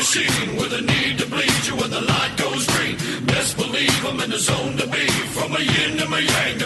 machine with a need to bleed you when the light goes green. Best believe I'm in the zone to be. From a yin to my yang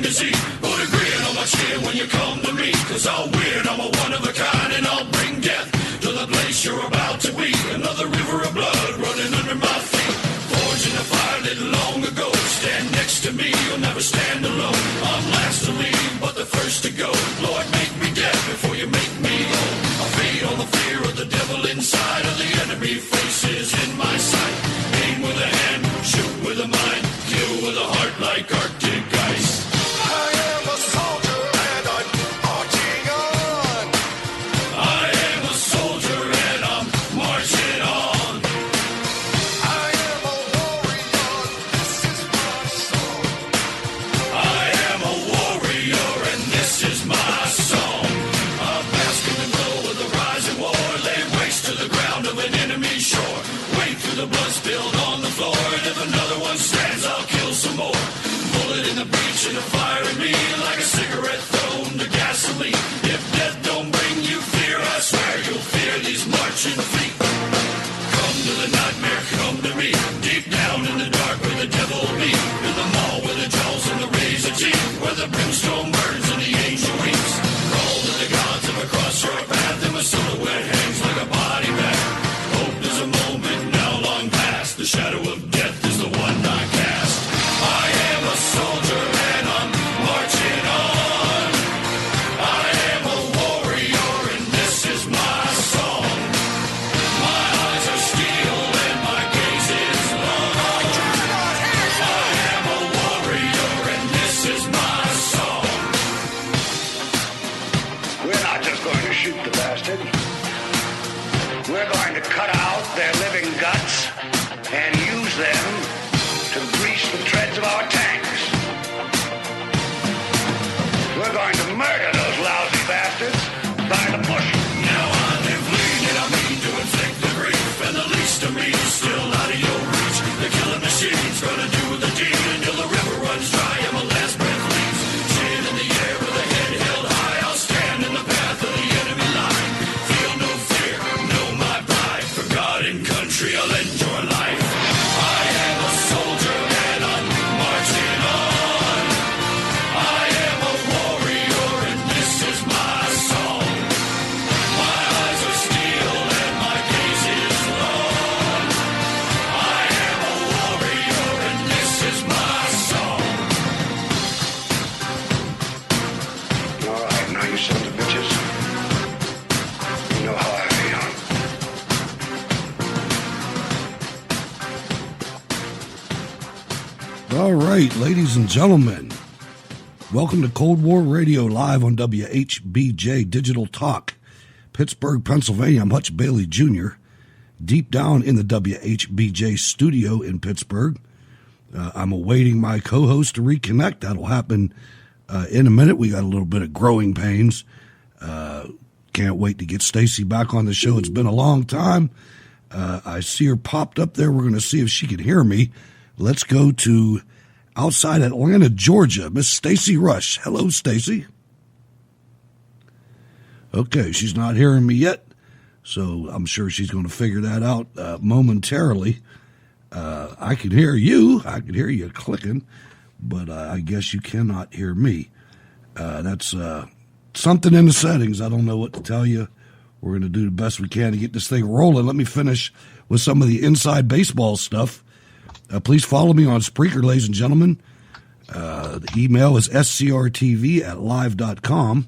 to Z. Put a grin on my chin when you come to me. Cause I'll win, I'm a one of a kind, and I'll bring death to the place you're about to be. Another river of blood running under my feet. Forged in a fire lit long ago. Stand next to me, you'll never stand alone. I'm last to leave, but the first to go. Lord, make me dead before you make me whole. I feed on the fear of the devil inside of the enemy faces in my sight. Aim with a hand, shoot with a mind, kill with a heart like Arctic ice. I am a soldier and I'm marching on. I am a soldier and I'm marching on. I am a warrior, this is my song. I am a warrior and this is my song. I'm basking in the glow of the rising war. Lay waste to the ground of an enemy shore. Wade through the blood spilled on the floor. And if another one stands, I'll kill some more. Bullet in the breach and a fire in me. Like a cigarette thrown to gasoline. If death don't bring you fear, I swear you'll fear these marching feet. Come to the nightmare, come to me. Deep down in the dark where the devil be. In the mall with the jaws and the razor teeth. Where the brimstone burns and the angel weeps. Crawl to the gods of a cross your path. And my silhouette hangs like a body bag. Hope is a moment now long past. The shadow of death is the one I cast. I am a soldier and I'm marching on. I am a warrior and this is my song. My eyes are steel and my gaze is long. I am a warrior and this is my song. We're not just going to shoot the bastard. We're going to cut out their living guts and use them to grease the treads of our tanks. We're going to murder those lousy bastards by the bushel. Now I live lean and I mean to inflict the grief. And the least of me is still out of your reach. The killing machine's gonna do the deed until the river runs dry and my last breath leaves. Chin in the air with a head held high. I'll stand in the path of the enemy line. Feel no fear, know my pride. For God and country I'll end your life. I am a soldier and I'm marching on. I am a warrior and this is my song. My eyes are steel and my gaze is long. I am a warrior and this is my song. All right, now you sons of bitches. You know how I feel. All right, ladies and gentlemen, welcome to Cold War Radio live on WHBJ Digital Talk, Pittsburgh, Pennsylvania. I'm Hutch Bailey Jr., deep down in the WHBJ studio in Pittsburgh. I'm awaiting my co-host to reconnect. That'll happen in a minute. We got a little bit of growing pains. Can't wait to get Stacy back on the show. It's been a long time. I see her popped up there. We're going to see if she can hear me. Let's go to outside Atlanta, Georgia, Miss Stacy Rush. Hello, Stacy. Okay, she's not hearing me yet, so I'm sure she's going to figure that out momentarily. I can hear you. I can hear you clicking, but I guess you cannot hear me. That's something in the settings. I don't know what to tell you. We're going to do the best we can to get this thing rolling. Let me finish with some of the inside baseball stuff. Please follow me on Spreaker, ladies and gentlemen. The email is scrtv@live.com.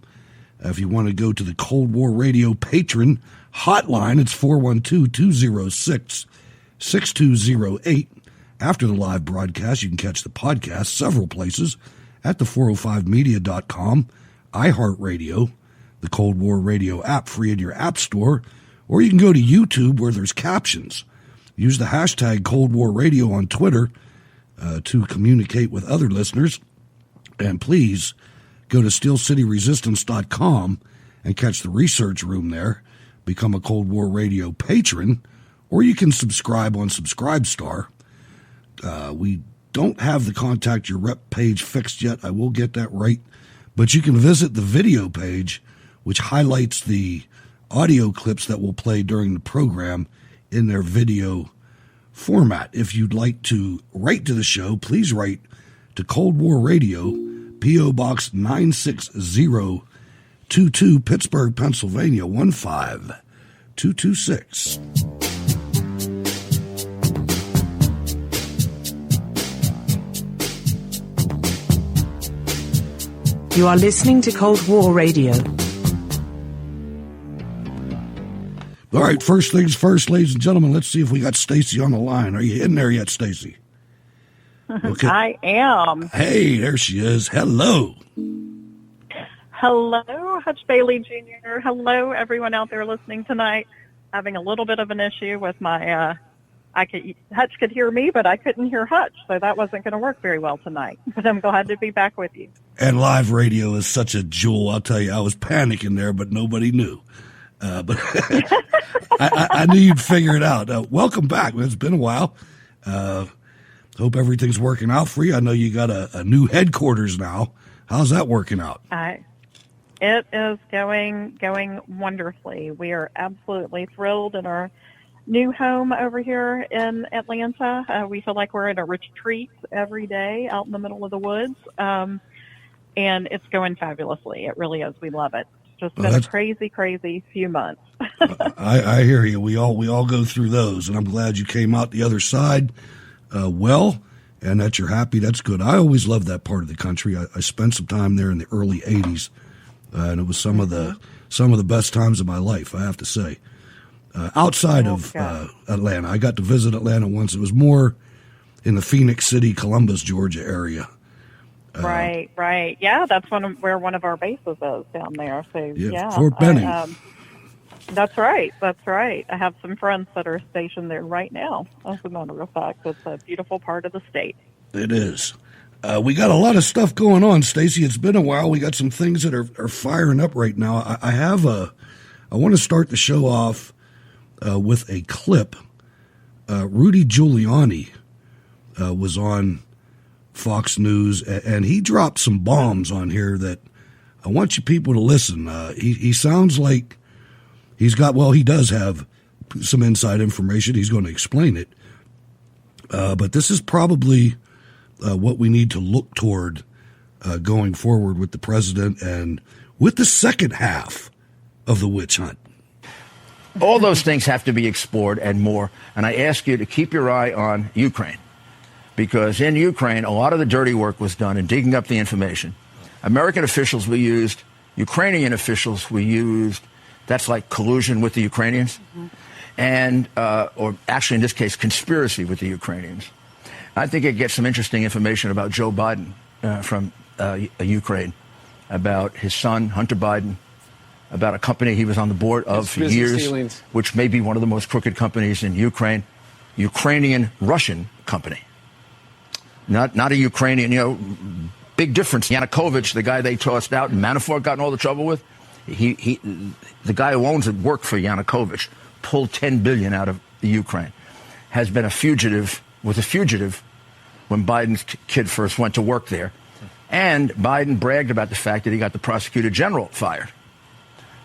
If you want to go to the Cold War Radio patron hotline, it's 412-206-6208. After the live broadcast, you can catch the podcast several places at the 405media.com, iHeartRadio, the Cold War Radio app free in your app store, or you can go to YouTube where there's captions. Use the hashtag Cold War Radio on Twitter to communicate with other listeners. And please go to steelcityresistance.com and catch the research room there. Become a Cold War Radio patron, or you can subscribe on Subscribestar. We don't have the Contact Your Rep page fixed yet. I will get that right. But you can visit the video page, which highlights the audio clips that will play during the program in their video format. If you'd like to write to the show, please write to Cold War Radio, P.O. Box 96022, Pittsburgh, Pennsylvania, 15226. You are listening to Cold War Radio. All right, first things first, ladies and gentlemen, let's see if we got Stacy on the line. Are you in there yet, Stacy? Okay. I am. Hey, there she is. Hello. Hello, Hutch Bailey Jr. Hello, everyone out there listening tonight. Having a little bit of an issue with my, Hutch could hear me, but I couldn't hear Hutch, so that wasn't going to work very well tonight. But I'm glad to be back with you. And live radio is such a jewel. I'll tell you, I was panicking there, but nobody knew. But I knew you'd figure it out. Welcome back. It's been a while. Hope everything's working out for you. I know you got a new headquarters now. How's that working out? It is going wonderfully. We are absolutely thrilled in our new home over here in Atlanta. We feel like we're in a retreat every day out in the middle of the woods. And it's going fabulously. It really is. We love it. Just been a crazy few months. I hear you. We all go through those, and I'm glad you came out the other side well, and that you're happy. That's good. I always loved that part of the country. I spent some time there in the early '80s, and it was some of the best times of my life, I have to say. Outside of Atlanta, I got to visit Atlanta once. It was more in the Phoenix City, Columbus, Georgia area. Right. Yeah, that's where one of our bases is down there. So yeah, Fort Benning. That's right. I have some friends that are stationed there right now. As a matter of fact, it's a beautiful part of the state. It is. We got a lot of stuff going on, Stacy. It's been a while. We got some things that are firing up right now. I want to start the show off with a clip. Rudy Giuliani was on Fox News, and he dropped some bombs on here that I want you people to listen. He sounds like he does have some inside information. He's going to explain it. But this is probably what we need to look toward going forward with the president and with the second half of the witch hunt. All those things have to be explored and more. And I ask you to keep your eye on Ukraine. Because in Ukraine, a lot of the dirty work was done in digging up the information. American officials were used. Ukrainian officials were used. That's like collusion with the Ukrainians. Mm-hmm. And, or actually in this case, conspiracy with the Ukrainians. I think it gets some interesting information about Joe Biden from Ukraine, about his son, Hunter Biden, about a company he was on the board of for years, dealings, which may be one of the most crooked companies in Ukraine, Ukrainian-Russian company. Not a Ukrainian, big difference. Yanukovych, the guy they tossed out and Manafort got in all the trouble with, the guy who owns it worked for Yanukovych, pulled $10 billion out of the Ukraine, has been a fugitive when Biden's kid first went to work there. And Biden bragged about the fact that he got the prosecutor general fired.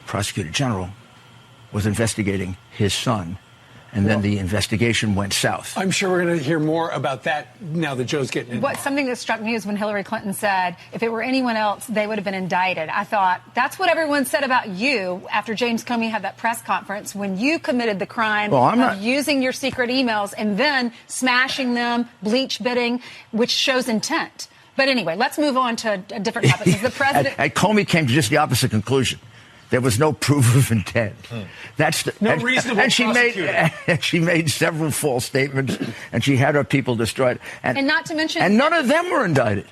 Prosecutor general was investigating his son. And then the investigation went south. I'm sure we're going to hear more about that now that Joe's getting in. Something that struck me is when Hillary Clinton said, if it were anyone else, they would have been indicted. I thought, that's what everyone said about you after James Comey had that press conference when you committed the crime of using your secret emails and then smashing them, bleach bidding, which shows intent. But anyway, let's move on to a different topic. The president... and Comey came to just the opposite conclusion. There was no proof of intent. That's no reasonable prosecutor. She made several false statements, and she had her people destroyed. And not to mention... And none of them were indicted.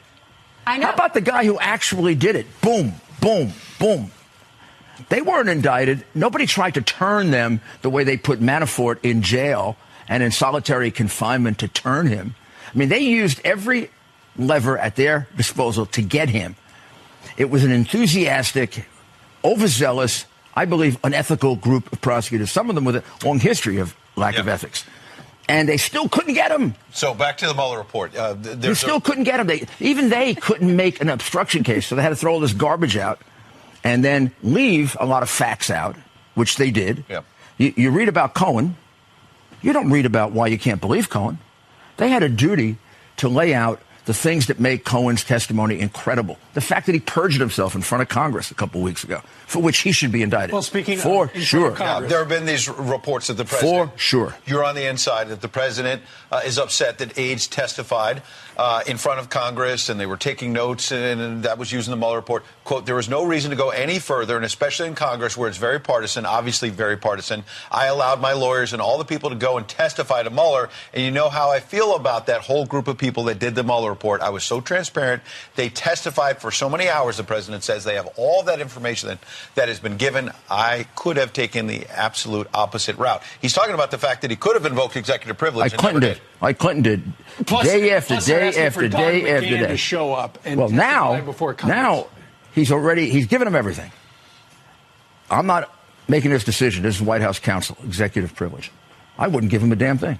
I know. How about the guy who actually did it? Boom, boom, boom. They weren't indicted. Nobody tried to turn them the way they put Manafort in jail and in solitary confinement to turn him. I mean, they used every lever at their disposal to get him. It was an enthusiastic, overzealous, I believe, unethical group of prosecutors, some of them with a long history of lack of ethics. And they still couldn't get him. So back to the Mueller report. They still couldn't get him. Even they couldn't make an obstruction case, so they had to throw all this garbage out and then leave a lot of facts out, which they did. Yeah. You read about Cohen. You don't read about why you can't believe Cohen. They had a duty to lay out the things that make Cohen's testimony incredible. The fact that he perjured himself in front of Congress a couple weeks ago, for which he should be indicted. Well, speaking for of sure. Now, there have been these reports that the president, for sure, you're on the inside, that the president is upset that aides testified in front of Congress and they were taking notes, and that was used in the Mueller report. Quote, there was no reason to go any further, and especially in Congress where it's very partisan, obviously very partisan. I allowed my lawyers and all the people to go and testify to Mueller, and you know how I feel about that whole group of people that did the Mueller report. I was so transparent. They testified for so many hours, the president says. They have all that information that has been given. I could have taken the absolute opposite route. He's talking about the fact that he could have invoked executive privilege. Clinton did. Plus, day after day after day after day to show up and well, now he's given him everything. I'm not making this decision. This is White House counsel, executive privilege. I wouldn't give him a damn thing.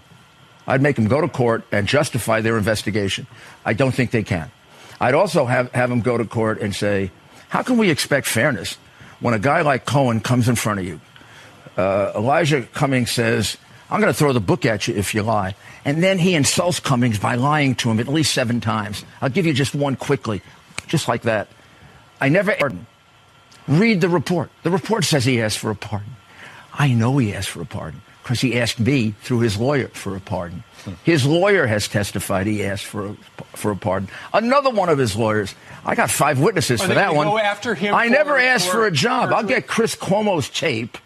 I'd make them go to court and justify their investigation. I don't think they can. I'd also have them go to court and say, how can we expect fairness when a guy like Cohen comes in front of you? Elijah Cummings says, I'm going to throw the book at you if you lie. And then he insults Cummings by lying to him at least 7 times. I'll give you just one quickly, just like that. I never pardon. Read the report. The report says he asked for a pardon. I know he asked for a pardon because he asked me through his lawyer for a pardon. His lawyer has testified he asked for a pardon. Another one of his lawyers. I got 5 witnesses for that one. Go after him I never asked for a job. I'll get Chris Cuomo's tape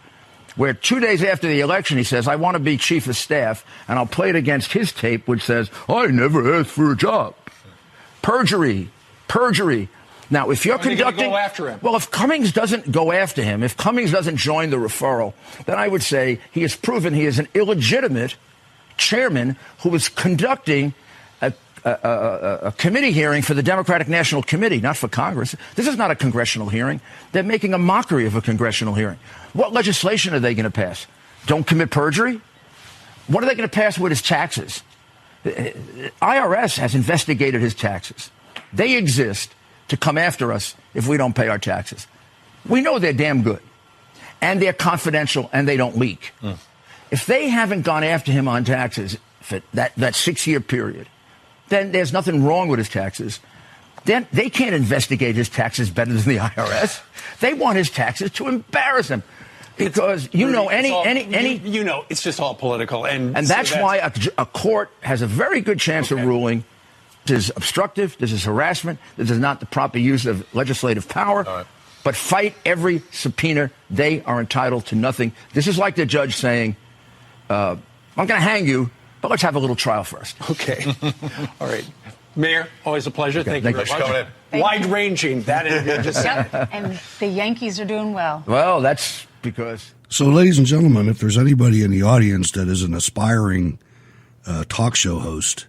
where 2 days after the election he says, I want to be chief of staff, and I'll play it against his tape which says, I never asked for a job. Perjury. Now, if you're conducting... Go after him? Well, if Cummings doesn't go after him, if Cummings doesn't join the referral, then I would say he has proven he is an illegitimate chairman who is conducting a committee hearing for the Democratic National Committee, not for Congress. This is not a congressional hearing. They're making a mockery of a congressional hearing. What legislation are they going to pass? Don't commit perjury? What are they going to pass with his taxes? The IRS has investigated his taxes. They exist to come after us if we don't pay our taxes. We know they're damn good, and they're confidential, and they don't leak. If they haven't gone after him on taxes for that 6-year period, then there's nothing wrong with his taxes. Then they can't investigate his taxes better than the IRS. They want his taxes to embarrass him. Because it's just all political, and that's why a court has a very good chance of ruling this is obstructive, this is harassment, this is not the proper use of legislative power. Right. But fight every subpoena. They are entitled to nothing. This is like the judge saying, I'm going to hang you, but let's have a little trial first. Okay. All right. Mayor, always a pleasure. Okay, Thank you very much. Wide-ranging. That is just and the Yankees are doing well. Well, that's because... So, ladies and gentlemen, if there's anybody in the audience that is an aspiring talk show host,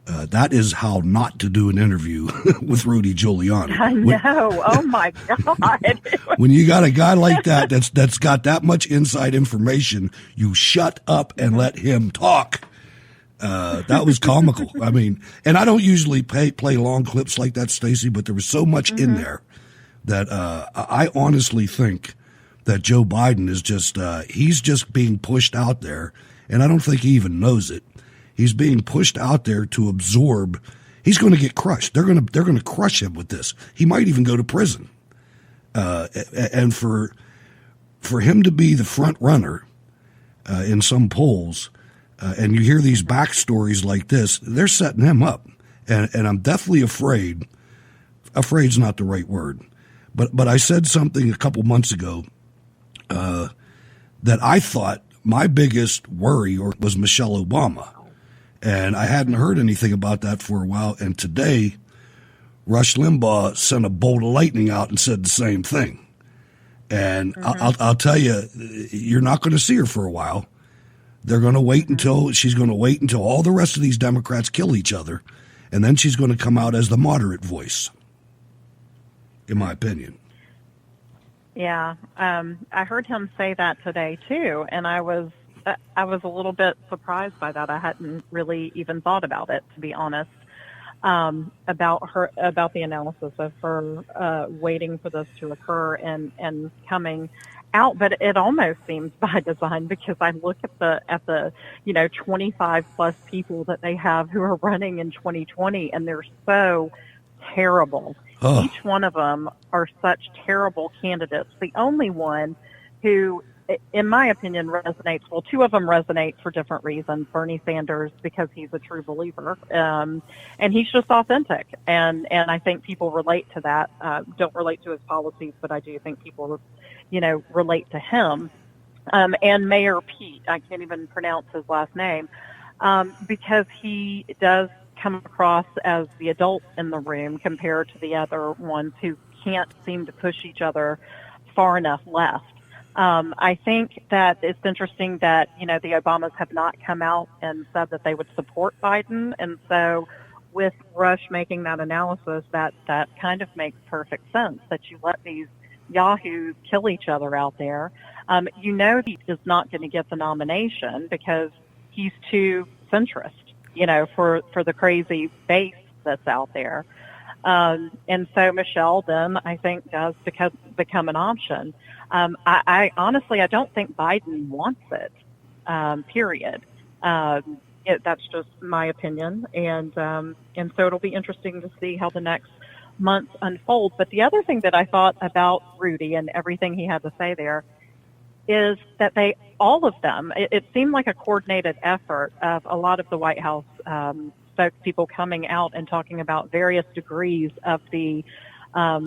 that is how not to do an interview with Rudy Giuliani. I know. Oh, my God. When you got a guy like that that's got that much inside information, you shut up and let him talk. That was comical. I mean, and I don't usually play long clips like that, Stacey, but there was so much in there that I honestly think that Joe Biden is he's just being pushed out there, and I don't think he even knows it. He's being pushed out there to absorb. He's going to get crushed. They're going to crush him with this. He might even go to prison. And for him to be the front runner in some polls, and you hear these backstories like this, they're setting him up. And I'm definitely afraid. Afraid's not the right word, but I said something a couple months ago that I thought my biggest worry was Michelle Obama. And I hadn't heard anything about that for a while. And today, Rush Limbaugh sent a bolt of lightning out and said the same thing. And I'll tell you, you're not going to see her for a while. They're going to wait she's going to wait until all the rest of these Democrats kill each other. And then she's going to come out as the moderate voice, in my opinion. Yeah. I heard him say that today, too. And I was a little bit surprised by that. I hadn't really even thought about it, to be honest, about the analysis of her waiting for this to occur and coming out, but it almost seems by design, because I look at the 25 plus people that they have who are running in 2020, and they're so terrible. Oh. Each one of them are such terrible candidates. The only one who, in my opinion, resonates, well, two of them resonate for different reasons. Bernie Sanders, because he's a true believer, and he's just authentic. And I think people relate to that. Don't relate to his policies, but I do think people, relate to him. And Mayor Pete, I can't even pronounce his last name, because he does come across as the adult in the room compared to the other ones who can't seem to push each other far enough left. I think that it's interesting that, the Obamas have not come out and said that they would support Biden. And so with Rush making that analysis, that kind of makes perfect sense, that you let these yahoos kill each other out there. He is not going to get the nomination because he's too centrist, for the crazy base that's out there. And so Michelle then, I think, does become an option. I honestly, I don't think Biden wants it, period. That's just my opinion. And so it'll be interesting to see how the next months unfold. But the other thing that I thought about Rudy and everything he had to say there is that all of them, it seemed like a coordinated effort of a lot of the White House spokespeople coming out and talking about various degrees of the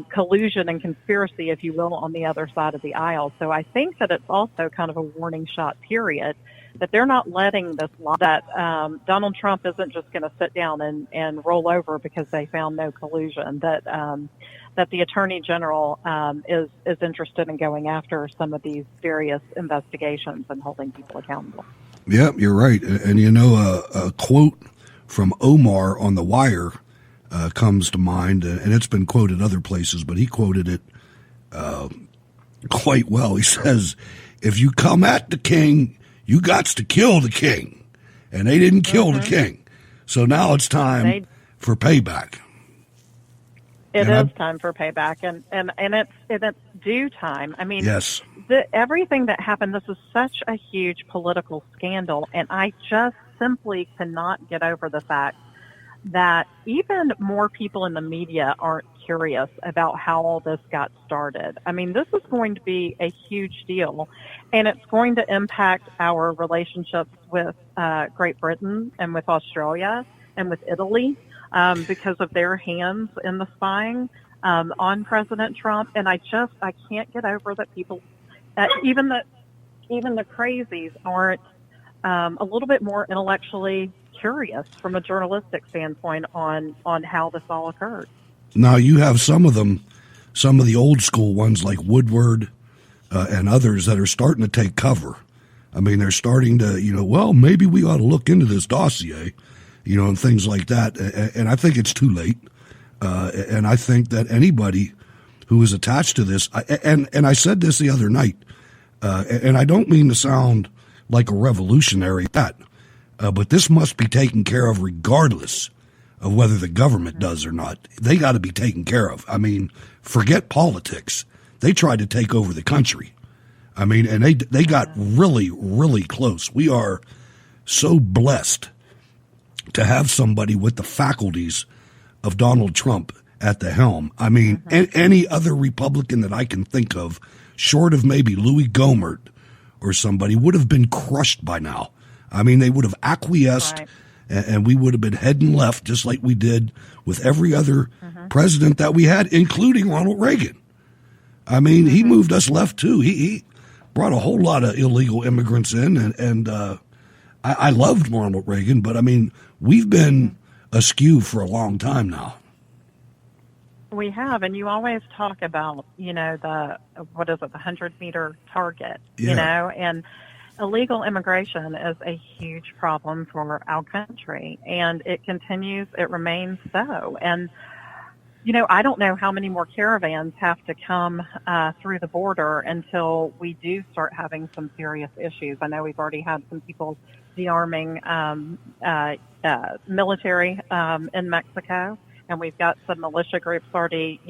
collusion and conspiracy, if you will, on the other side of the aisle. So I think that it's also kind of a warning shot, period, that they're not letting this lie, that Donald Trump isn't just going to sit down and roll over because they found no collusion, that the Attorney General is interested in going after some of these various investigations and holding people accountable. Yeah, you're right. And a quote from Omar on The Wire comes to mind, and it's been quoted other places, but he quoted it quite well. He says, "If you come at the king, you gots to kill the king." And they didn't kill the king. So now it's time for payback. It is time for payback, and it's due time. I mean, yes. Everything that happened, this is such a huge political scandal, and I just simply cannot get over the fact that even more people in the media aren't curious about how all this got started. I mean, this is going to be a huge deal, and it's going to impact our relationships with Great Britain and with Australia and with Italy because of their hands in the spying on President Trump. And I can't get over that people, even the crazies, aren't a little bit more intellectually curious from a journalistic standpoint on how this all occurred. Now you have some of the old school ones like Woodward and others that are starting to take cover. I mean, they're starting to, well, maybe we ought to look into this dossier, and things like that. And I think it's too late. And I think that anybody who is attached to this, and I said this the other night, and I don't mean to sound like a revolutionary, but this must be taken care of regardless of whether the government does or not. They got to be taken care of. I mean, forget politics. They tried to take over the country. I mean, and they got really, really close. We are so blessed to have somebody with the faculties of Donald Trump at the helm. I mean, any other Republican that I can think of, short of maybe Louis Gohmert or somebody, would have been crushed by now. I mean, they would have acquiesced, right, and we would have been heading left just like we did with every other president that we had, including Ronald Reagan. I mean, he moved us left too. He brought a whole lot of illegal immigrants in, and I loved Ronald Reagan, but I mean, we've been askew for a long time now. We have, and you always talk about, the 100-meter target, and illegal immigration is a huge problem for our country, and it remains so. And, I don't know how many more caravans have to come through the border until we do start having some serious issues. I know we've already had some people de-arming military in Mexico, and we've got some militia groups already,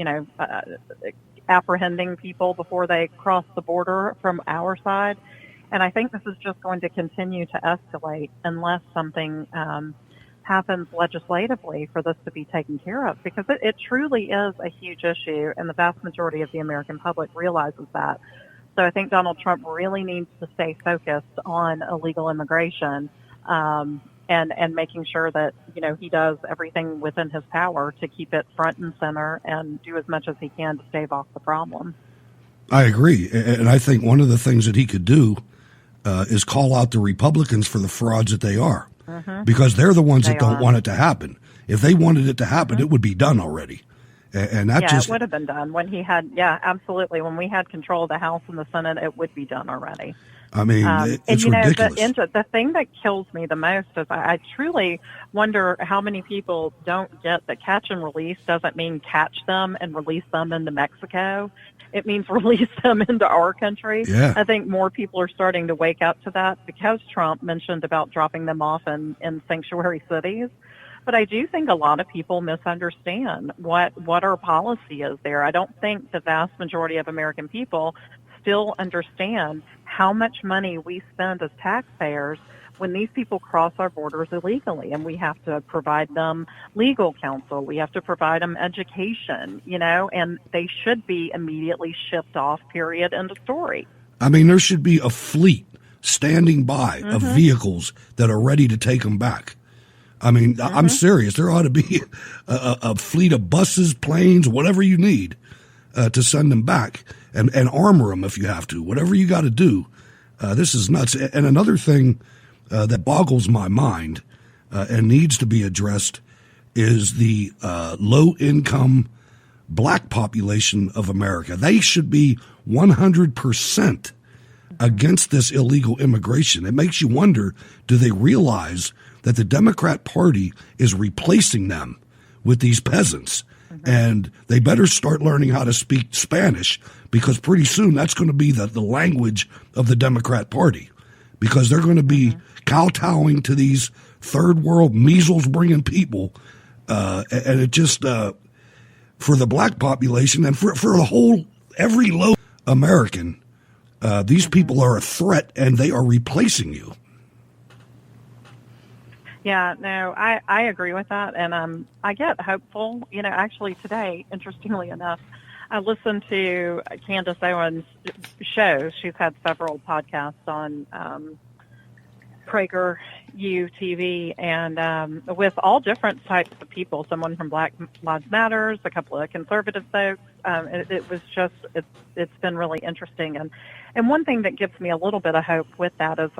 apprehending people before they cross the border from our side. And I think this is just going to continue to escalate unless something happens legislatively for this to be taken care of, because it truly is a huge issue, and the vast majority of the American public realizes that. So I think Donald Trump really needs to stay focused on illegal immigration and making sure that, he does everything within his power to keep it front and center and do as much as he can to stave off the problem. I agree. And I think one of the things that he could do is call out the Republicans for the frauds that they are, because they're the ones that don't want it to happen. If they wanted it to happen, it would be done already. And that it would have been done when he had, absolutely. When we had control of the House and the Senate, it would be done already. I mean, it's ridiculous. The thing that kills me the most is I truly wonder how many people don't get that catch and release doesn't mean catch them and release them into Mexico. It means release them into our country. Yeah. I think more people are starting to wake up to that because Trump mentioned about dropping them off in sanctuary cities. But I do think a lot of people misunderstand what our policy is there. I don't think the vast majority of American people still understand how much money we spend as taxpayers when these people cross our borders illegally, and we have to provide them legal counsel. We have to provide them education, and they should be immediately shipped off, period, end of story. I mean, there should be a fleet standing by of vehicles that are ready to take them back. I mean, I'm serious. There ought to be a fleet of buses, planes, whatever you need to send them back, and armor them if you have to. Whatever you got to do. This is nuts. And another thing that boggles my mind and needs to be addressed is the low-income black population of America. They should be 100% against this illegal immigration. It makes you wonder, do they realize that the Democrat Party is replacing them with these peasants? And they better start learning how to speak Spanish, because pretty soon that's going to be the language of the Democrat Party, because they're going to be kowtowing to these third world measles bringing people. And it just, for the black population and for the whole, every low American, these people are a threat and they are replacing you. Yeah, no, I agree with that, and I get hopeful. Actually today, interestingly enough, I listened to Candace Owens' show. She's had several podcasts on Prager U TV, and with all different types of people. Someone from Black Lives Matters, a couple of conservative folks. It was just it's been really interesting, and one thing that gives me a little bit of hope with that is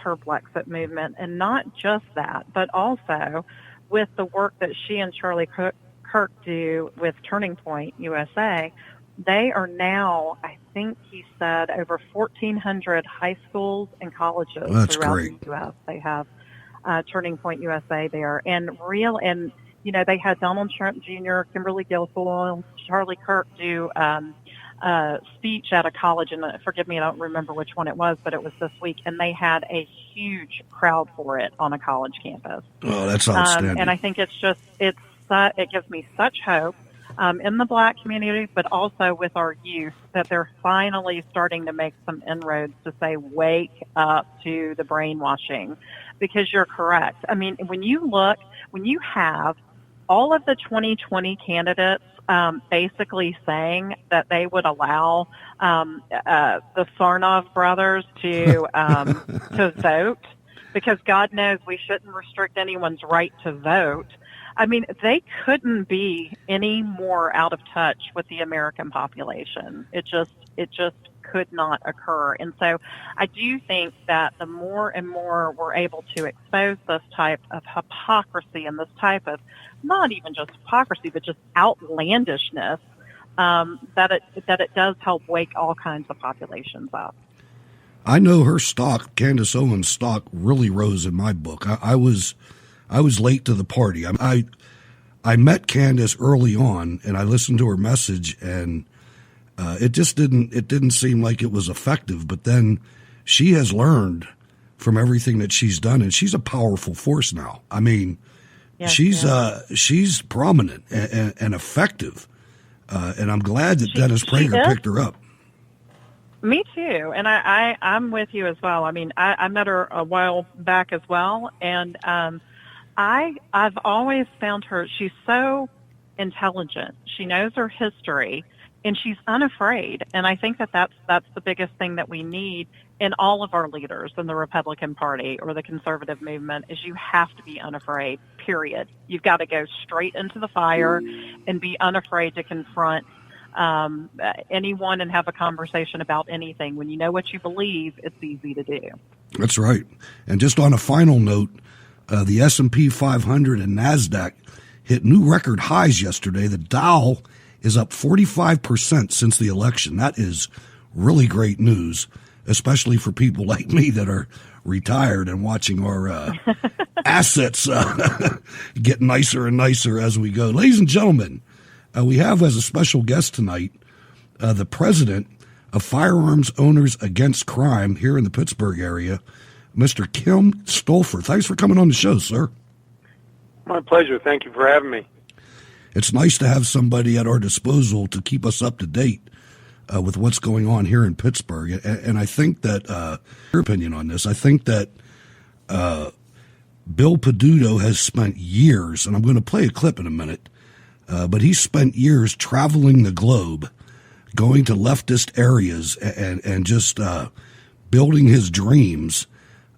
her Blexit movement, and not just that, but also with the work that she and Charlie Kirk do with Turning Point USA. They are now, I think he said, over 1,400 high schools and colleges throughout the U.S. They have Turning Point USA there, and they had Donald Trump Jr., Kimberly Guilfoyle, Charlie Kirk do speech at a college, and forgive me, I don't remember which one it was, but it was this week, and they had a huge crowd for it on a college campus. Oh, that's outstanding. And I think it gives me such hope in the black community, but also with our youth, that they're finally starting to make some inroads to say, wake up to the brainwashing, because you're correct. I mean, when you have all of the 2020 candidates basically saying that they would allow the Sarnoff brothers to vote, because God knows we shouldn't restrict anyone's right to vote. I mean, they couldn't be any more out of touch with the American population. It just could not occur. And so I do think that the more and more we're able to expose this type of hypocrisy and this type of not even just hypocrisy, but just outlandishness, that it does help wake all kinds of populations up. I know her stock, Candace Owens' stock, really rose in my book. I was late to the party. I met Candace early on, and I listened to her message, and it didn't seem like it was effective. But then she has learned from everything that she's done, and she's a powerful force now. I mean, she's prominent and effective. And I'm glad that Dennis Prager picked her up. Me too. And I'm with you as well. I mean, I met her a while back as well. And I've always found her, she's so intelligent. She knows her history, and she's unafraid. And I think that that's the biggest thing that we need in all of our leaders in the Republican Party or the conservative movement is you have to be unafraid, period. You've got to go straight into the fire and be unafraid to confront anyone and have a conversation about anything. When you know what you believe, it's easy to do. That's right. And just on a final note, the S&P 500 and NASDAQ hit new record highs yesterday. The Dow is up 45% since the election. That is really great news, especially for people like me that are retired and watching our assets get nicer and nicer as we go. Ladies and gentlemen, we have as a special guest tonight the president of Firearms Owners Against Crime here in the Pittsburgh area, Mr. Kim Stolfus. Thanks for coming on the show, sir. My pleasure. Thank you for having me. It's nice to have somebody at our disposal to keep us up to date with what's going on here in Pittsburgh. And I think that, your opinion on this, I think that Bill Peduto has spent years, and I'm going to play a clip in a minute, but he spent years traveling the globe, going to leftist areas and just building his dreams.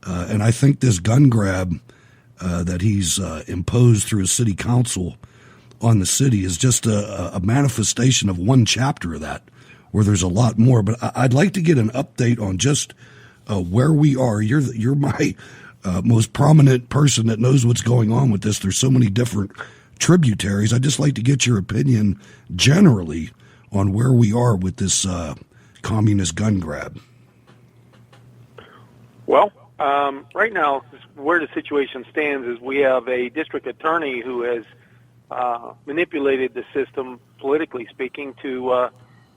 And I think this gun grab that he's imposed through his city council on the city is just a manifestation of one chapter of that, where there's a lot more. But I'd like to get an update on just where we are. You're my most prominent person that knows what's going on with this. There's so many different tributaries. I'd just like to get your opinion generally on where we are with this communist gun grab. Well, right now, where the situation stands is we have a district attorney who has manipulated the system, politically speaking, to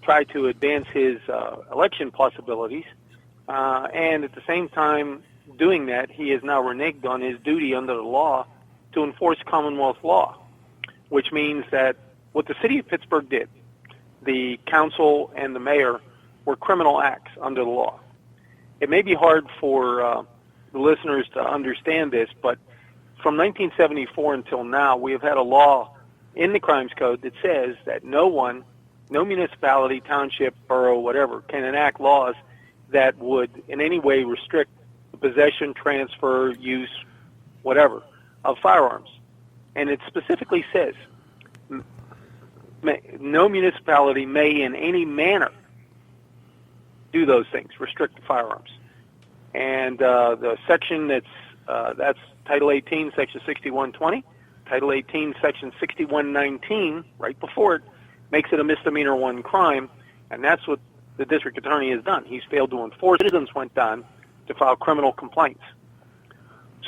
try to advance his election possibilities. And at the same time doing that, he has now reneged on his duty under the law to enforce Commonwealth law, which means that what the city of Pittsburgh did, the council and the mayor, were criminal acts under the law. It may be hard for the listeners to understand this, but from 1974 until now, we have had a law in the Crimes Code that says that no municipality, township, borough, whatever, can enact laws that would in any way restrict the possession, transfer, use, whatever, of firearms. And it specifically says no municipality may in any manner do those things, restrict the firearms. And the section that's Title 18, Section 6120, Title 18, Section 6119, right before it, makes it a misdemeanor one crime, and that's what the district attorney has done. He's failed to enforce. Citizens went down to file criminal complaints.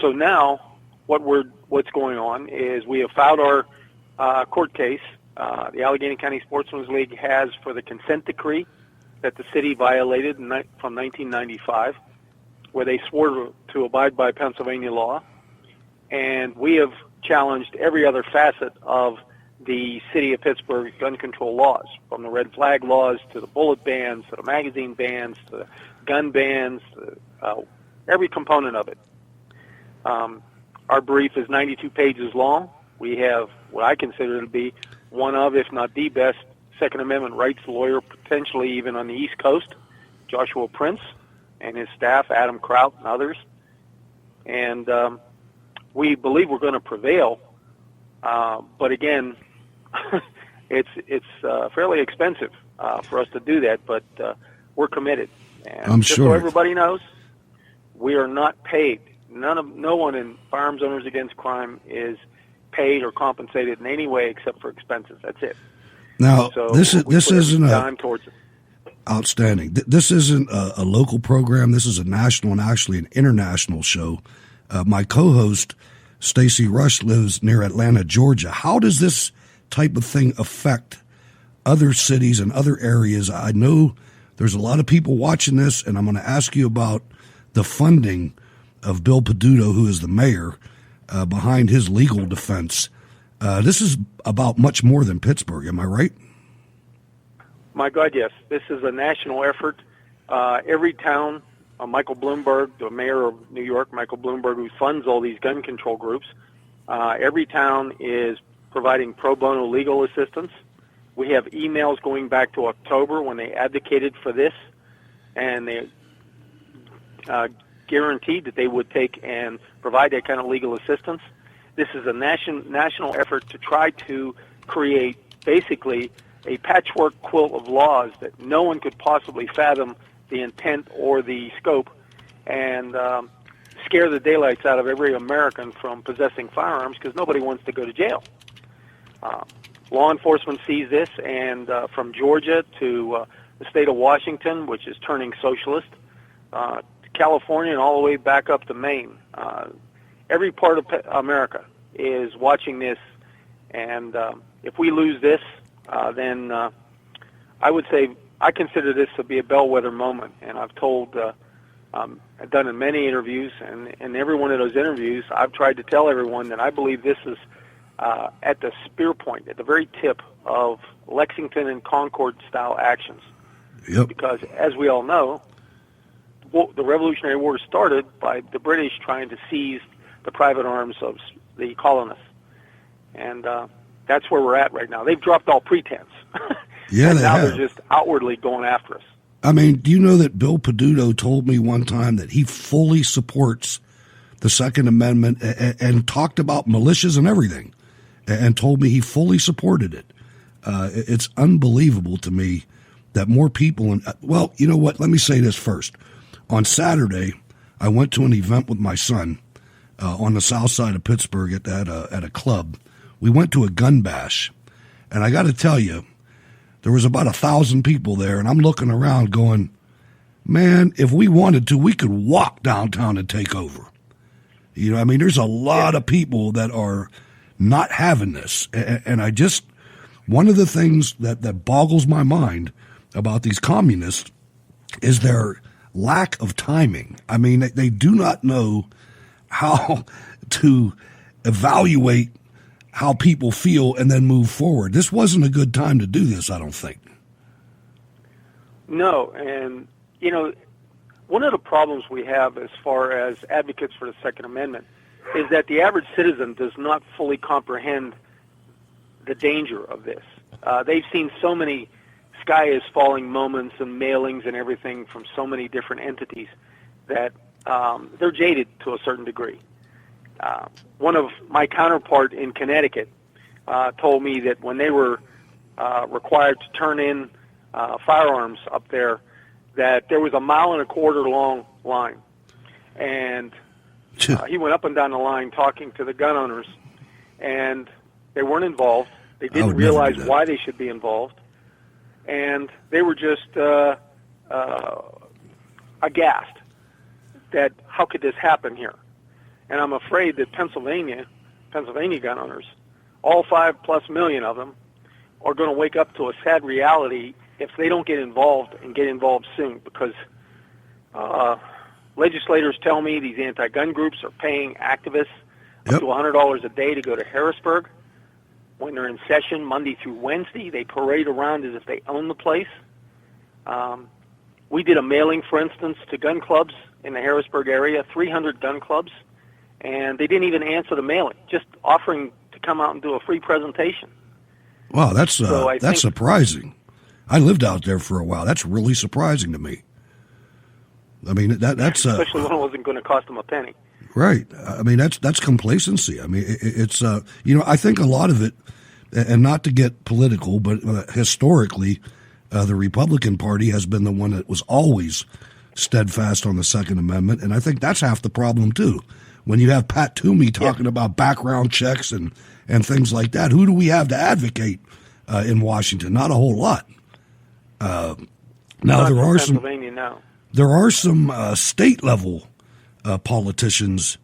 So now what's going on is we have filed our court case. The Allegheny County Sportsman's League has for the consent decree that the city violated from 1995, where they swore to abide by Pennsylvania law. And we have challenged every other facet of the city of Pittsburgh gun control laws, from the red flag laws to the bullet bans, to the magazine bans, to the gun bans, every component of it. Our brief is 92 pages long. We have what I consider to be one of, if not the best, Second Amendment rights lawyer, potentially even on the East Coast, Joshua Prince, and his staff, Adam Kraut and others. And we believe we're going to prevail. But again, it's fairly expensive for us to do that, but we're committed. And I'm just sure. So everybody knows, we are not paid. No one in Firearms Owners Against Crime is paid or compensated in any way except for expenses. That's it. Now, so this isn't time towards it. Outstanding. This isn't a local program. This is a national and actually an international show. My co-host, Stacy Rush, lives near Atlanta, Georgia. How does this type of thing affect other cities and other areas? I know there's a lot of people watching this, and I'm going to ask you about the funding of Bill Peduto, who is the mayor, behind his legal defense. This is about much more than Pittsburgh. Am I right? My God, yes. This is a national effort. Every town, Michael Bloomberg, the mayor of New York, Michael Bloomberg, who funds all these gun control groups, every town is providing pro bono legal assistance. We have emails going back to October when they advocated for this, and they guaranteed that they would take and provide that kind of legal assistance. This is a national effort to try to create basically a patchwork quilt of laws that no one could possibly fathom the intent or the scope, and scare the daylights out of every American from possessing firearms, because nobody wants to go to jail. Law enforcement sees this, and from Georgia to the state of Washington, which is turning socialist, to California, and all the way back up to Maine. Every part of America is watching this, and if we lose this, then I would say I consider this to be a bellwether moment. And I've told, I've done in many interviews, and in every one of those interviews, I've tried to tell everyone that I believe this is at the spear point, at the very tip of Lexington and Concord-style actions. Yep. Because, as we all know, the Revolutionary War started by the British trying to seize the private arms of the colonists. And that's where we're at right now. They've dropped all pretense. Yeah, and they now have. They're just outwardly going after us. I mean, do you know that Bill Peduto told me one time that he fully supports the Second Amendment and talked about militias and everything, and told me he fully supported it. It's unbelievable to me that more people, well, you know what? Let me say this first. On Saturday, I went to an event with my son on the south side of Pittsburgh at a club. We went to a gun bash, and I got to tell you, there was about 1,000 people there, and I'm looking around going, man, if we wanted to, we could walk downtown and take over. You know, I mean, there's a lot of people that are not having this. And I just, one of the things that boggles my mind about these communists is their lack of timing. I mean, they do not know how to evaluate how people feel and then move forward. This wasn't a good time to do this, I don't think. No, and, you know, one of the problems we have as far as advocates for the Second Amendment is that the average citizen does not fully comprehend the danger of this. They've seen so many sky is falling moments and mailings and everything from so many different entities that they're jaded to a certain degree. One of my counterpart in Connecticut told me that when they were required to turn in firearms up there, that there was 1.25 miles long line. And he went up and down the line talking to the gun owners, and they weren't involved. They didn't realize why they should be involved. And they were just aghast that how could this happen here? And I'm afraid that Pennsylvania gun owners, all 5+ million of them, are going to wake up to a sad reality if they don't get involved and get involved soon, because legislators tell me these anti-gun groups are paying activists up to $100 a day to go to Harrisburg. When they're in session Monday through Wednesday, they parade around as if they own the place. We did a mailing, for instance, to gun clubs in the Harrisburg area, 300 gun clubs, and they didn't even answer the mailing, just offering to come out and do a free presentation. Wow, that's surprising. I lived out there for a while. That's really surprising to me. I mean, that's especially when it wasn't going to cost them a penny. Right. I mean, that's complacency. I mean, it's you know, I think a lot of it, and not to get political, but historically, the Republican Party has been the one that was always steadfast on the Second Amendment, and I think that's half the problem too. When you have Pat Toomey talking about background checks and things like that, who do we have to advocate in Washington? Not a whole lot. Now there are some Pennsylvania now. There are some state level politicians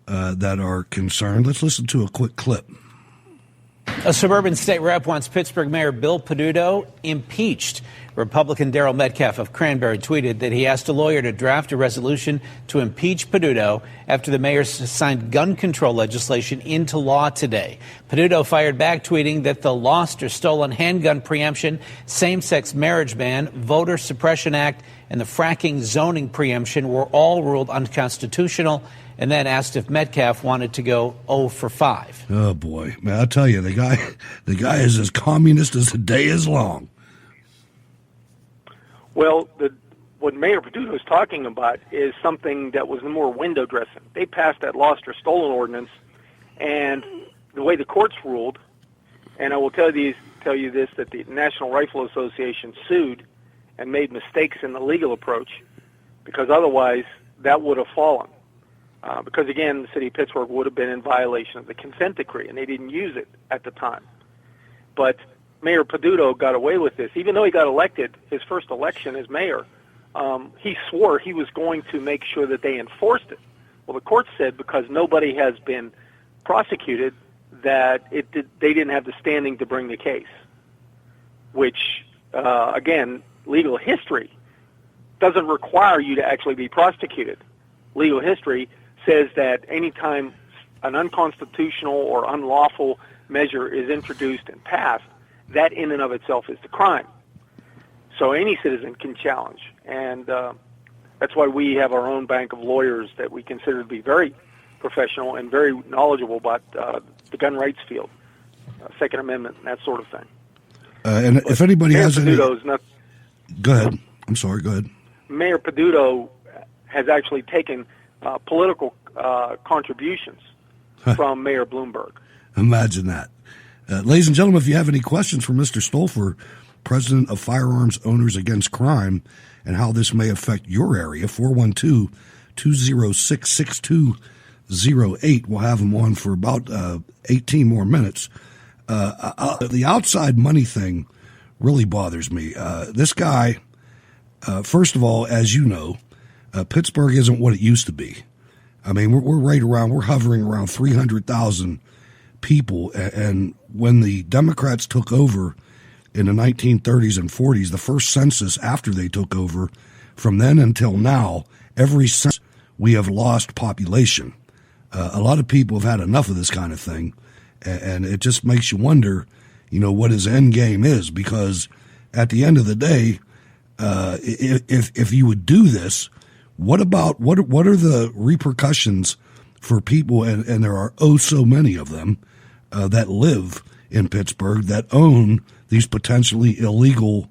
that are concerned. Let's listen to a quick clip. A suburban state rep wants Pittsburgh Mayor Bill Peduto impeached. Republican Darrell Metcalf of Cranberry tweeted that he asked a lawyer to draft a resolution to impeach Peduto after the mayor signed gun control legislation into law today. Peduto fired back, tweeting that the lost or stolen handgun preemption, same-sex marriage ban, voter suppression act, and the fracking zoning preemption were all ruled unconstitutional, and then asked if Metcalf wanted to go 0 for 5. Oh, boy. Man, I'll tell you, the guy is as communist as the day is long. Well, what Mayor Peduto is talking about is something that was more window dressing. They passed that lost or stolen ordinance, and the way the courts ruled, and I will tell you this, that the National Rifle Association sued and made mistakes in the legal approach, because otherwise that would have fallen. Because, again, the city of Pittsburgh would have been in violation of the consent decree, and they didn't use it at the time. But Mayor Peduto got away with this. Even though he got elected, his first election as mayor, he swore he was going to make sure that they enforced it. Well, the court said because nobody has been prosecuted that they didn't have the standing to bring the case, which, again, legal history doesn't require you to actually be prosecuted. Legal history says that anytime an unconstitutional or unlawful measure is introduced and passed, that in and of itself is the crime. So any citizen can challenge. And that's why we have our own bank of lawyers that we consider to be very professional and very knowledgeable about the gun rights field, Second Amendment, and that sort of thing. And if anybody has any... Go ahead. I'm sorry, go ahead. Mayor Peduto has actually taken political contributions from Mayor Bloomberg. Imagine that. Ladies and gentlemen, if you have any questions for Mr. Stolfus, President of Firearms Owners Against Crime, and how this may affect your area, 412-206-6208. We'll have him on for about 18 more minutes. The outside money thing really bothers me. This guy, first of all, as you know, Pittsburgh isn't what it used to be. I mean, we're hovering around 300,000 people. And when the Democrats took over in the 1930s and 40s, the first census after they took over, from then until now, every census we have lost population. A lot of people have had enough of this kind of thing. And it just makes you wonder, what his end game is, because at the end of the day, if you would do this, what are the repercussions for people, and there are so many of them that live in Pittsburgh that own these potentially illegal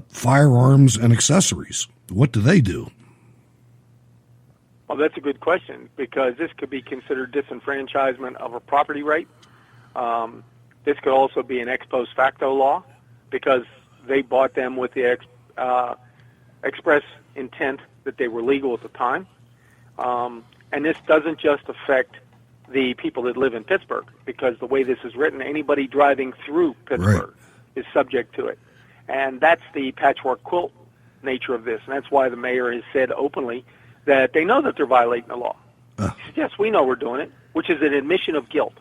firearms and accessories? What do they do? Well, that's a good question, because this could be considered disenfranchisement of a property right. This could also be an ex post facto law, because they bought them with the express intent that they were legal at the time. And this doesn't just affect the people that live in Pittsburgh, because the way this is written, anybody driving through Pittsburgh is subject to it. And that's the patchwork quilt nature of this. And that's why the mayor has said openly that they know that they're violating the law. He says, yes, we know we're doing it, which is an admission of guilt.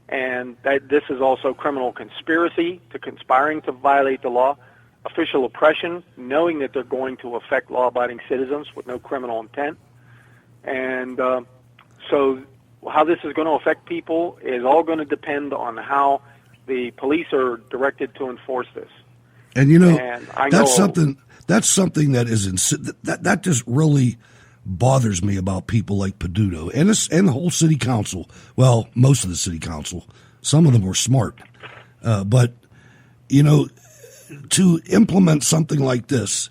And that this is also criminal conspiracy to conspiring to violate the law, official oppression, knowing that they're going to affect law-abiding citizens with no criminal intent. And so how this is going to affect people is all going to depend on how the police are directed to enforce this. And that's something that is that just really bothers me about people like Peduto and the whole city council. Well, most of the city council. Some of them were smart, but to implement something like this,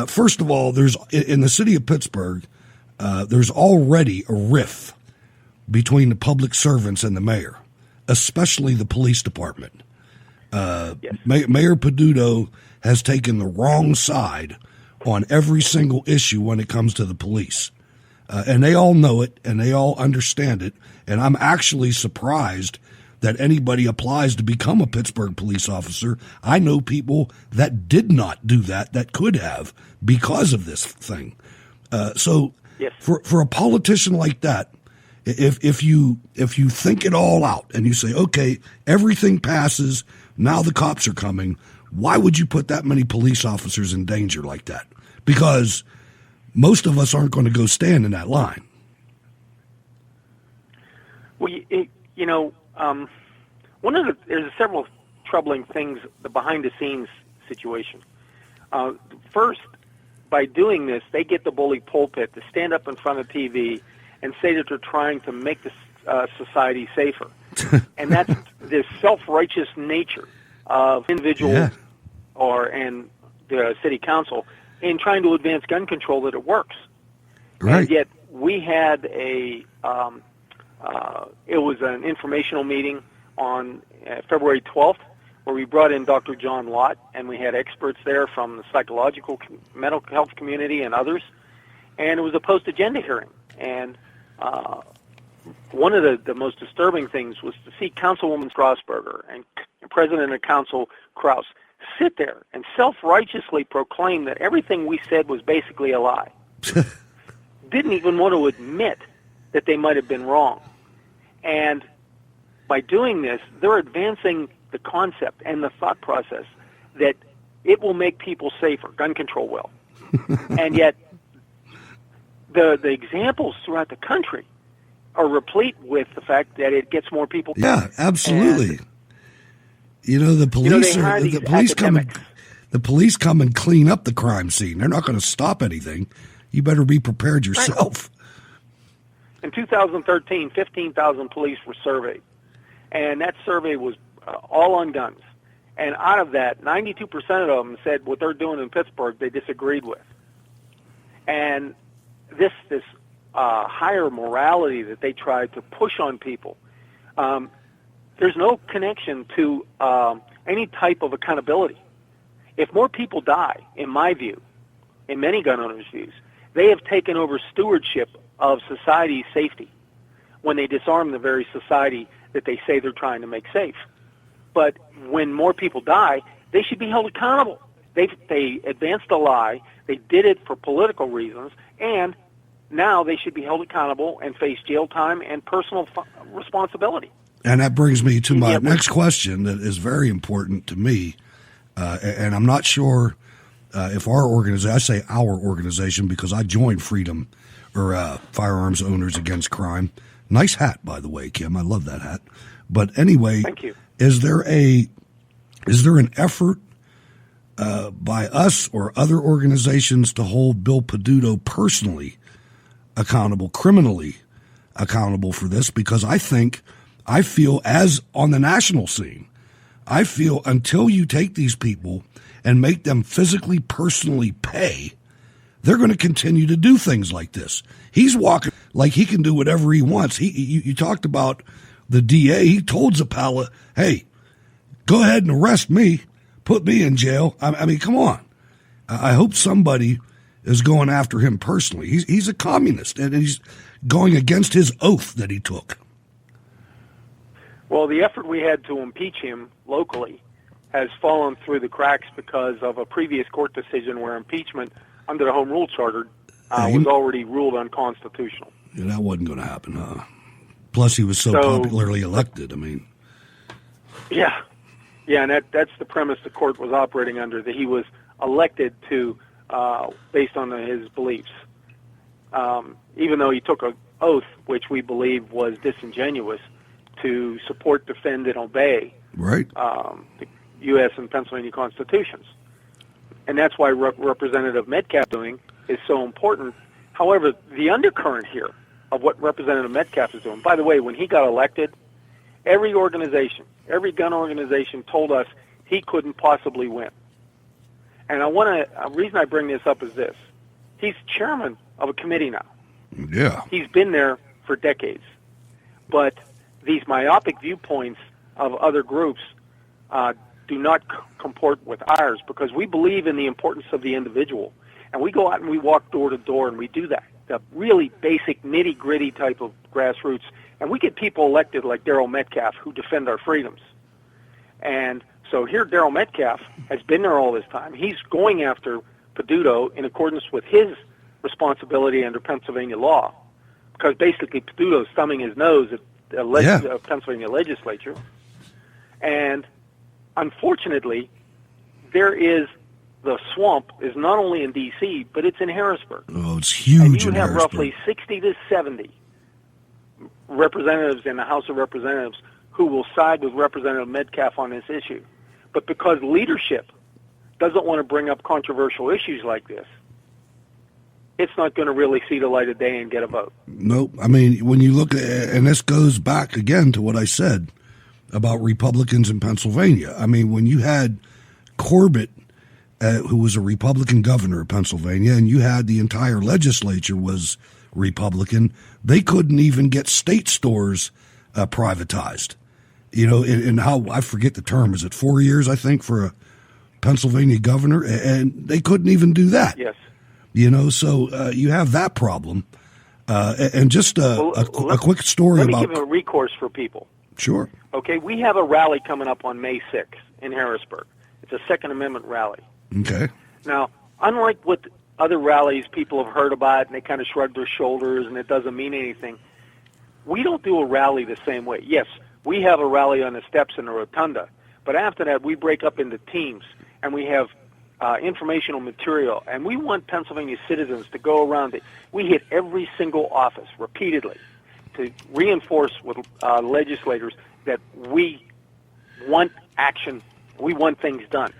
first of all, there's in the city of Pittsburgh, there's already a rift between the public servants and the mayor, especially the police department. Yes. Mayor Peduto has taken the wrong side on every single issue when it comes to the police. And they all know it, and they all understand it. And I'm actually surprised that anybody applies to become a Pittsburgh police officer. I know people that did not do that could have, because of this thing. So yes. For a politician like that, If you think it all out and you say, okay, everything passes, now the cops are coming, why would you put that many police officers in danger like that? Because most of us aren't going to go stand in that line. Well, there's several troubling things, the behind-the-scenes situation. First, by doing this, they get the bully pulpit to stand up in front of TV and say that they're trying to make the society safer. And that's this self-righteous nature of individuals and the city council in trying to advance gun control that it works. Right. And yet we had it was an informational meeting on February 12th where we brought in Dr. John Lott, and we had experts there from the psychological, mental health community and others, and it was a post-agenda hearing. And one of the most disturbing things was to see Councilwoman Strasburger and President of Council Kraus sit there and self-righteously proclaim that everything we said was basically a lie. Didn't even want to admit that they might have been wrong. And by doing this, they're advancing the concept and the thought process that it will make people safer, gun control will. And yet the examples throughout the country are replete with the fact that it gets more people. Yeah, absolutely. The police the police come and clean up the crime scene. They're not going to stop anything. You better be prepared yourself. Right. In 2013, 15,000 police were surveyed, and that survey was all on guns. And out of that, 92% of them said what they're doing in Pittsburgh they disagreed with. And this higher morality that they tried to push on people, there's no connection to any type of accountability. If more people die, in my view, in many gun owners' views, they have taken over stewardship of society's safety when they disarm the very society that they say they're trying to make safe. But when more people die, they should be held accountable. They advanced a lie, they did it for political reasons, and now they should be held accountable and face jail time and personal responsibility. And that brings me to my next question that is very important to me, and I'm not sure if our organization, I say our organization because I joined Freedom or Firearms Owners Against Crime. Nice hat, by the way, Kim. I love that hat. But anyway, thank you. Is there an effort by us or other organizations to hold Bill Peduto personally accountable, criminally accountable for this? Because I feel as on the national scene, I feel until you take these people and make them physically, personally pay, they're going to continue to do things like this. He's walking like he can do whatever he wants. You talked about the DA. He told Zappala, hey, go ahead and arrest me, put me in jail. I mean, come on. I hope somebody is going after him personally. He's a communist, and he's going against his oath that he took. Well, the effort we had to impeach him locally has fallen through the cracks because of a previous court decision where impeachment under the Home Rule Charter was already ruled unconstitutional. Yeah, that wasn't going to happen, huh? Plus, he was so popularly elected. I mean, yeah, and that's the premise the court was operating under, that he was elected to based on his beliefs, even though he took an oath, which we believe was disingenuous, to support, defend, and obey the U.S. and Pennsylvania constitutions. And that's why Representative Metcalf doing is so important. However, the undercurrent here of what Representative Metcalf is doing, by the way, when he got elected, every gun organization told us he couldn't possibly win. And a reason I bring this up is this. He's chairman of a committee now. Yeah. He's been there for decades. But these myopic viewpoints of other groups do not comport with ours, because we believe in the importance of the individual. And we go out and we walk door to door and we do that, the really basic nitty-gritty type of grassroots. And we get people elected like Daryl Metcalf who defend our freedoms. And so here Daryl Metcalf has been there all this time. He's going after Peduto in accordance with his responsibility under Pennsylvania law, because basically Peduto's thumbing his nose at the Pennsylvania legislature. And unfortunately, the swamp is not only in D.C., but it's in Harrisburg. Oh, it's huge and in Harrisburg. You have roughly 60 to 70 representatives in the House of Representatives who will side with Representative Metcalf on this issue. But because leadership doesn't want to bring up controversial issues like this, it's not going to really see the light of day and get a vote. Nope. I mean, when you look at, and this goes back again to what I said about Republicans in Pennsylvania. I mean, when you had Corbett, who was a Republican governor of Pennsylvania, and you had the entire legislature was Republican, they couldn't even get state stores privatized. You know, in how, I forget the term, is it 4 years, I think, for a Pennsylvania governor? And they couldn't even do that. Yes. You know, so you have that problem. And just a quick story let me about... give a recourse for people. Sure. Okay, we have a rally coming up on May 6th in Harrisburg. It's a Second Amendment rally. Okay. Now, unlike what other rallies people have heard about and they kind of shrug their shoulders and it doesn't mean anything, we don't do a rally the same way. Yes, we have a rally on the steps in the rotunda, but after that we break up into teams and we have informational material, and we want Pennsylvania citizens to go around it. We hit every single office repeatedly to reinforce with legislators that we want action, we want things done.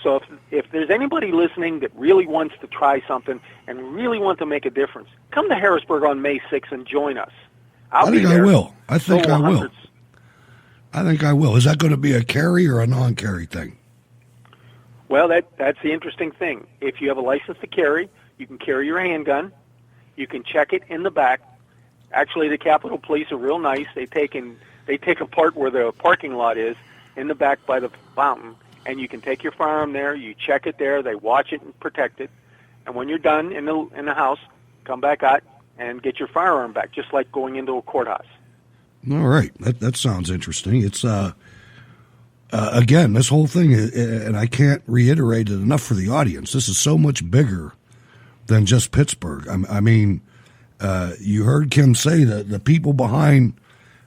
So if there's anybody listening that really wants to try something and really want to make a difference, come to Harrisburg on May 6th and join us. I think I will. I think I will. I think I will. Is that going to be a carry or a non-carry thing? Well, that's the interesting thing. If you have a license to carry, you can carry your handgun. You can check it in the back. Actually, the Capitol Police are real nice. They take apart where the parking lot is in the back by the fountain, and you can take your firearm there. You check it there. They watch it and protect it. And when you're done in the house, come back out and get your firearm back, just like going into a courthouse. All right, that sounds interesting. It's again, this whole thing, and I can't reiterate it enough for the audience. This is so much bigger than just Pittsburgh. I mean, you heard Kim say that the people behind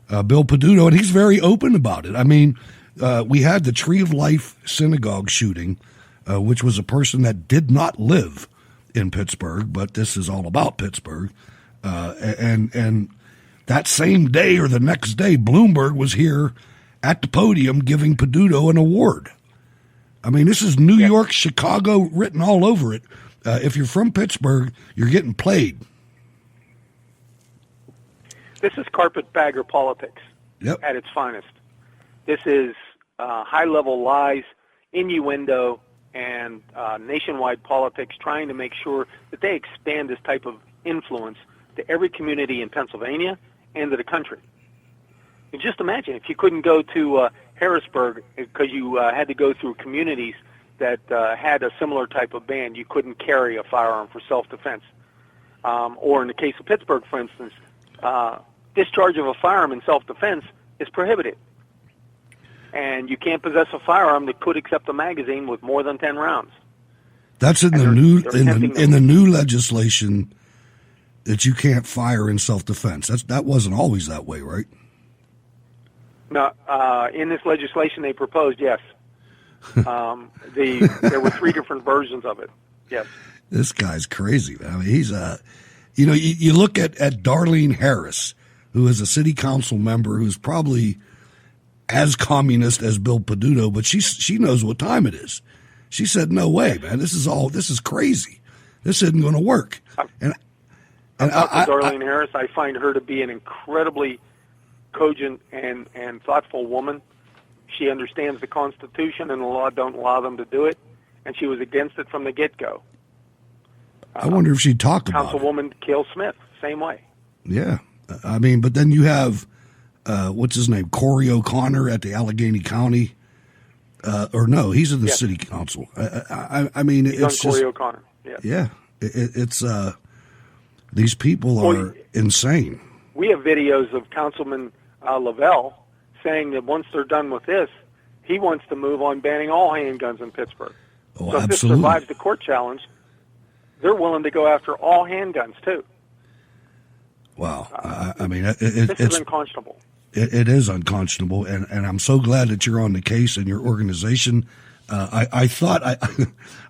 Bill Peduto, and he's very open about it. I mean, we had the Tree of Life synagogue shooting, which was a person that did not live in Pittsburgh, but this is all about Pittsburgh. And that same day or the next day, Bloomberg was here at the podium giving Peduto an award. I mean, this is New York, Chicago written all over it. If you're from Pittsburgh, you're getting played. This is carpetbagger politics at its finest. This is high-level lies, innuendo, and nationwide politics trying to make sure that they expand this type of influence to every community in Pennsylvania and to the country. And just imagine if you couldn't go to Harrisburg because you had to go through communities that had a similar type of ban. You couldn't carry a firearm for self-defense. Or in the case of Pittsburgh, for instance, discharge of a firearm in self-defense is prohibited. And you can't possess a firearm that could accept a magazine with more than 10 rounds. That's in the new legislation that you can't fire in self-defense. That wasn't always that way, right? No, in this legislation they proposed, yes. There were 3 different versions of it. Yes. This guy's crazy, man. I mean, he's you look at Darlene Harris, who is a city council member who's probably as communist as Bill Peduto, but she knows what time it is. She said, "No way, man. This is crazy. This isn't going to work." And Darlene Harris, I find her to be an incredibly cogent and thoughtful woman. She understands the Constitution and the law don't allow them to do it, and she was against it from the get-go. I wonder if she'd talk about it. Councilwoman Cale Smith, same way. Yeah. I mean, but then you have, what's his name, Corey O'Connor at the Allegheny County, or no, he's in the city council. I mean, he's it's on Corey just, O'Connor. Yeah. It's these people are insane. We have videos of Councilman Lavelle saying that once they're done with this, he wants to move on banning all handguns in Pittsburgh. Oh, so if this absolutely. survives the court challenge, they're willing to go after all handguns too. Wow. I mean, this it's is unconscionable. It is unconscionable, and I'm so glad that you're on the case and your organization. I thought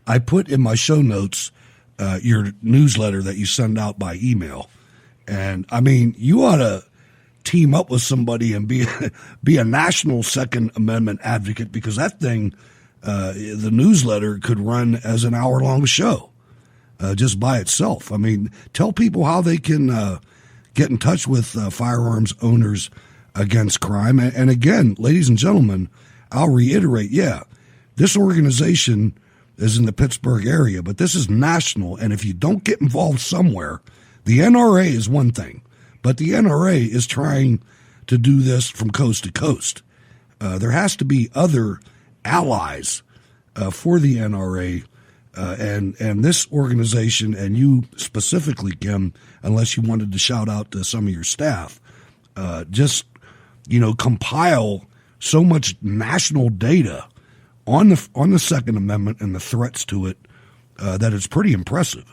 I put in my show notes your newsletter that you send out by email, and I mean, you ought to team up with somebody and be a national Second Amendment advocate, because that thing, the newsletter could run as an hour-long show just by itself. I mean, tell people how they can get in touch with firearms owners against crime. And again, ladies and gentlemen, I'll reiterate, this organization is in the Pittsburgh area, but this is national. And if you don't get involved somewhere, the NRA is one thing, but the NRA is trying to do this from coast to coast. There has to be other allies for the NRA, and this organization, and you specifically, Kim, unless you wanted to shout out to some of your staff, just compile so much national data on the Second Amendment and the threats to it that it's pretty impressive.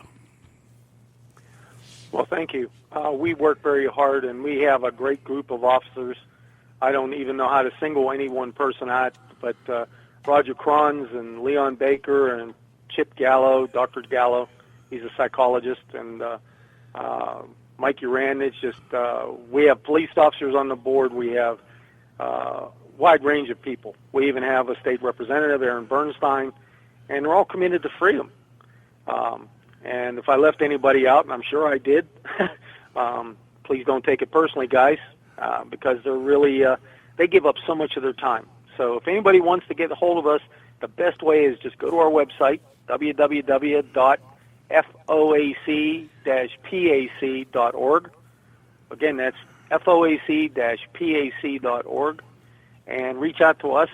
Well, thank you. We work very hard, and we have a great group of officers. I don't even know how to single any one person out, but Roger Cronz and Leon Baker and Chip Gallo, Dr. Gallo, he's a psychologist, and Mike Uranich. We have police officers on the board. We have wide range of people. We even have a state representative, Aaron Bernstein, and they're all committed to freedom. And if I left anybody out, and I'm sure I did, please don't take it personally, guys, because they're really, they give up so much of their time. So if anybody wants to get a hold of us, the best way is just go to our website, www.foac-pac.org. Again, that's foac-pac.org, and reach out to us.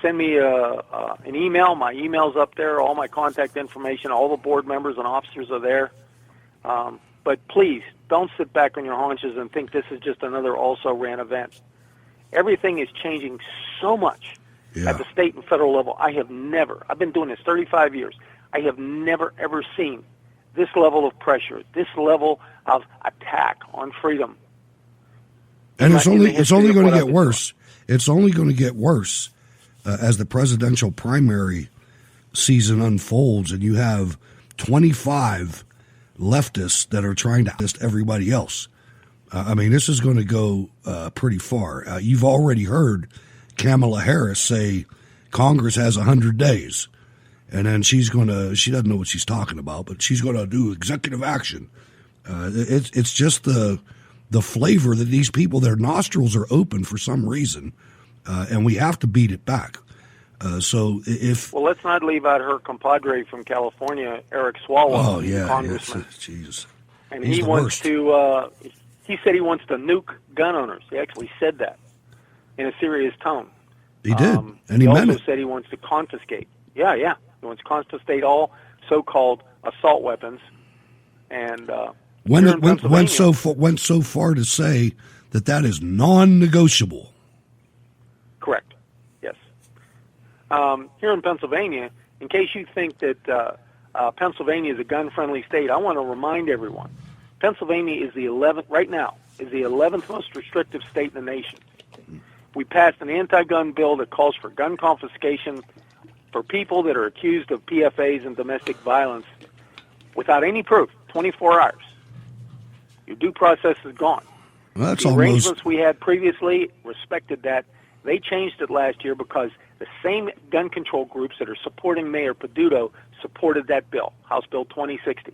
Send me an email. My email's up there, all my contact information, all the board members and officers are there. But please, don't sit back on your haunches and think this is just another also-ran event. Everything is changing so much at the state and federal level. I've been doing this 35 years. I have never, ever seen this level of pressure, this level of attack on freedom. And it's only going to get worse. It's only going to get worse as the presidential primary season unfolds, and you have 25 leftists that are trying to assist everybody else. I mean, this is going to go pretty far. You've already heard Kamala Harris say Congress has 100 days, and then she doesn't know what she's talking about, but she's going to do executive action. It's just the flavor that these people, their nostrils are open for some reason, and we have to beat it back. Well, let's not leave out her compadre from California, Eric Swalwell, congressman. Jesus. And he wants to. He said he wants to nuke gun owners. He actually said that in a serious tone. He did, and he meant also it. said he wants to confiscate. He wants to confiscate all so-called assault weapons. And went so far to say that is non-negotiable. Correct. Yes. Here in Pennsylvania, in case you think that Pennsylvania is a gun-friendly state, I want to remind everyone, Pennsylvania is the 11th most restrictive state in the nation. We passed an anti-gun bill that calls for gun confiscation for people that are accused of PFAs and domestic violence without any proof, 24 hours. Your due process is gone. Well, the arrangements we had previously respected that. They changed it last year because the same gun control groups that are supporting Mayor Peduto supported that bill, House Bill 2060.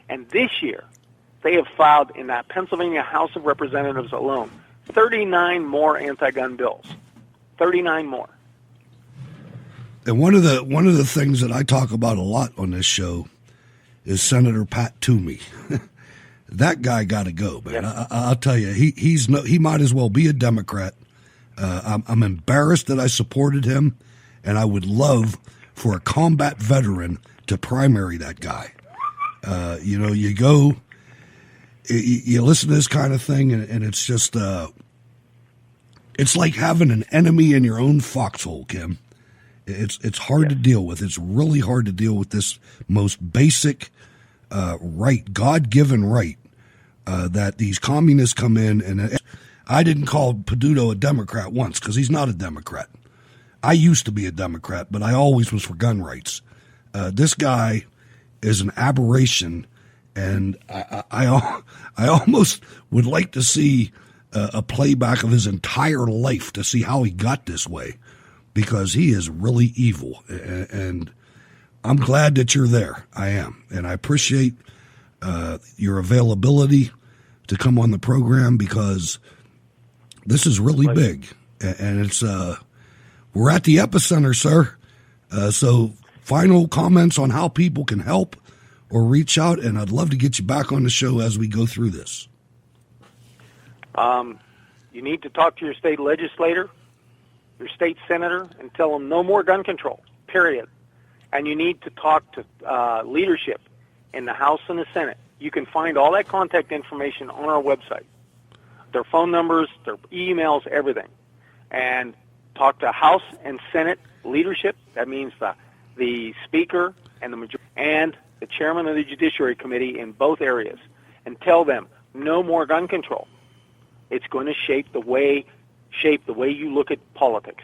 And this year, they have filed in that Pennsylvania House of Representatives alone 39 more anti-gun bills. 39 more. And one of the things that I talk about a lot on this show is Senator Pat Toomey. That guy got to go, man. Yep. I'll tell you, he might as well be a Democrat. I'm embarrassed that I supported him, and I would love for a combat veteran to primary that guy. You go, you listen to this kind of thing, and it's just, it's like having an enemy in your own foxhole, Kim. It's hard to deal with. It's really hard to deal with this most basic right, God-given right that these communists come in, and I didn't call Peduto a Democrat once because he's not a Democrat. I used to be a Democrat, but I always was for gun rights. This guy is an aberration, and I almost would like to see a playback of his entire life to see how he got this way, because he is really evil. And I'm glad that you're there. I am. And I appreciate your availability to come on the program, because this is really big. And it's we're at the epicenter, sir. So final comments on how people can help or reach out, and I'd love to get you back on the show as we go through this. You need to talk to your state legislator, your state senator, and tell them no more gun control, period. And you need to talk to leadership in the House and the Senate. You can find all that contact information on our website. Their phone numbers, their emails, everything. And talk to House and Senate leadership. That means the Speaker and the majority, and the Chairman of the Judiciary Committee in both areas, and tell them no more gun control. It's going to shape the way you look at politics.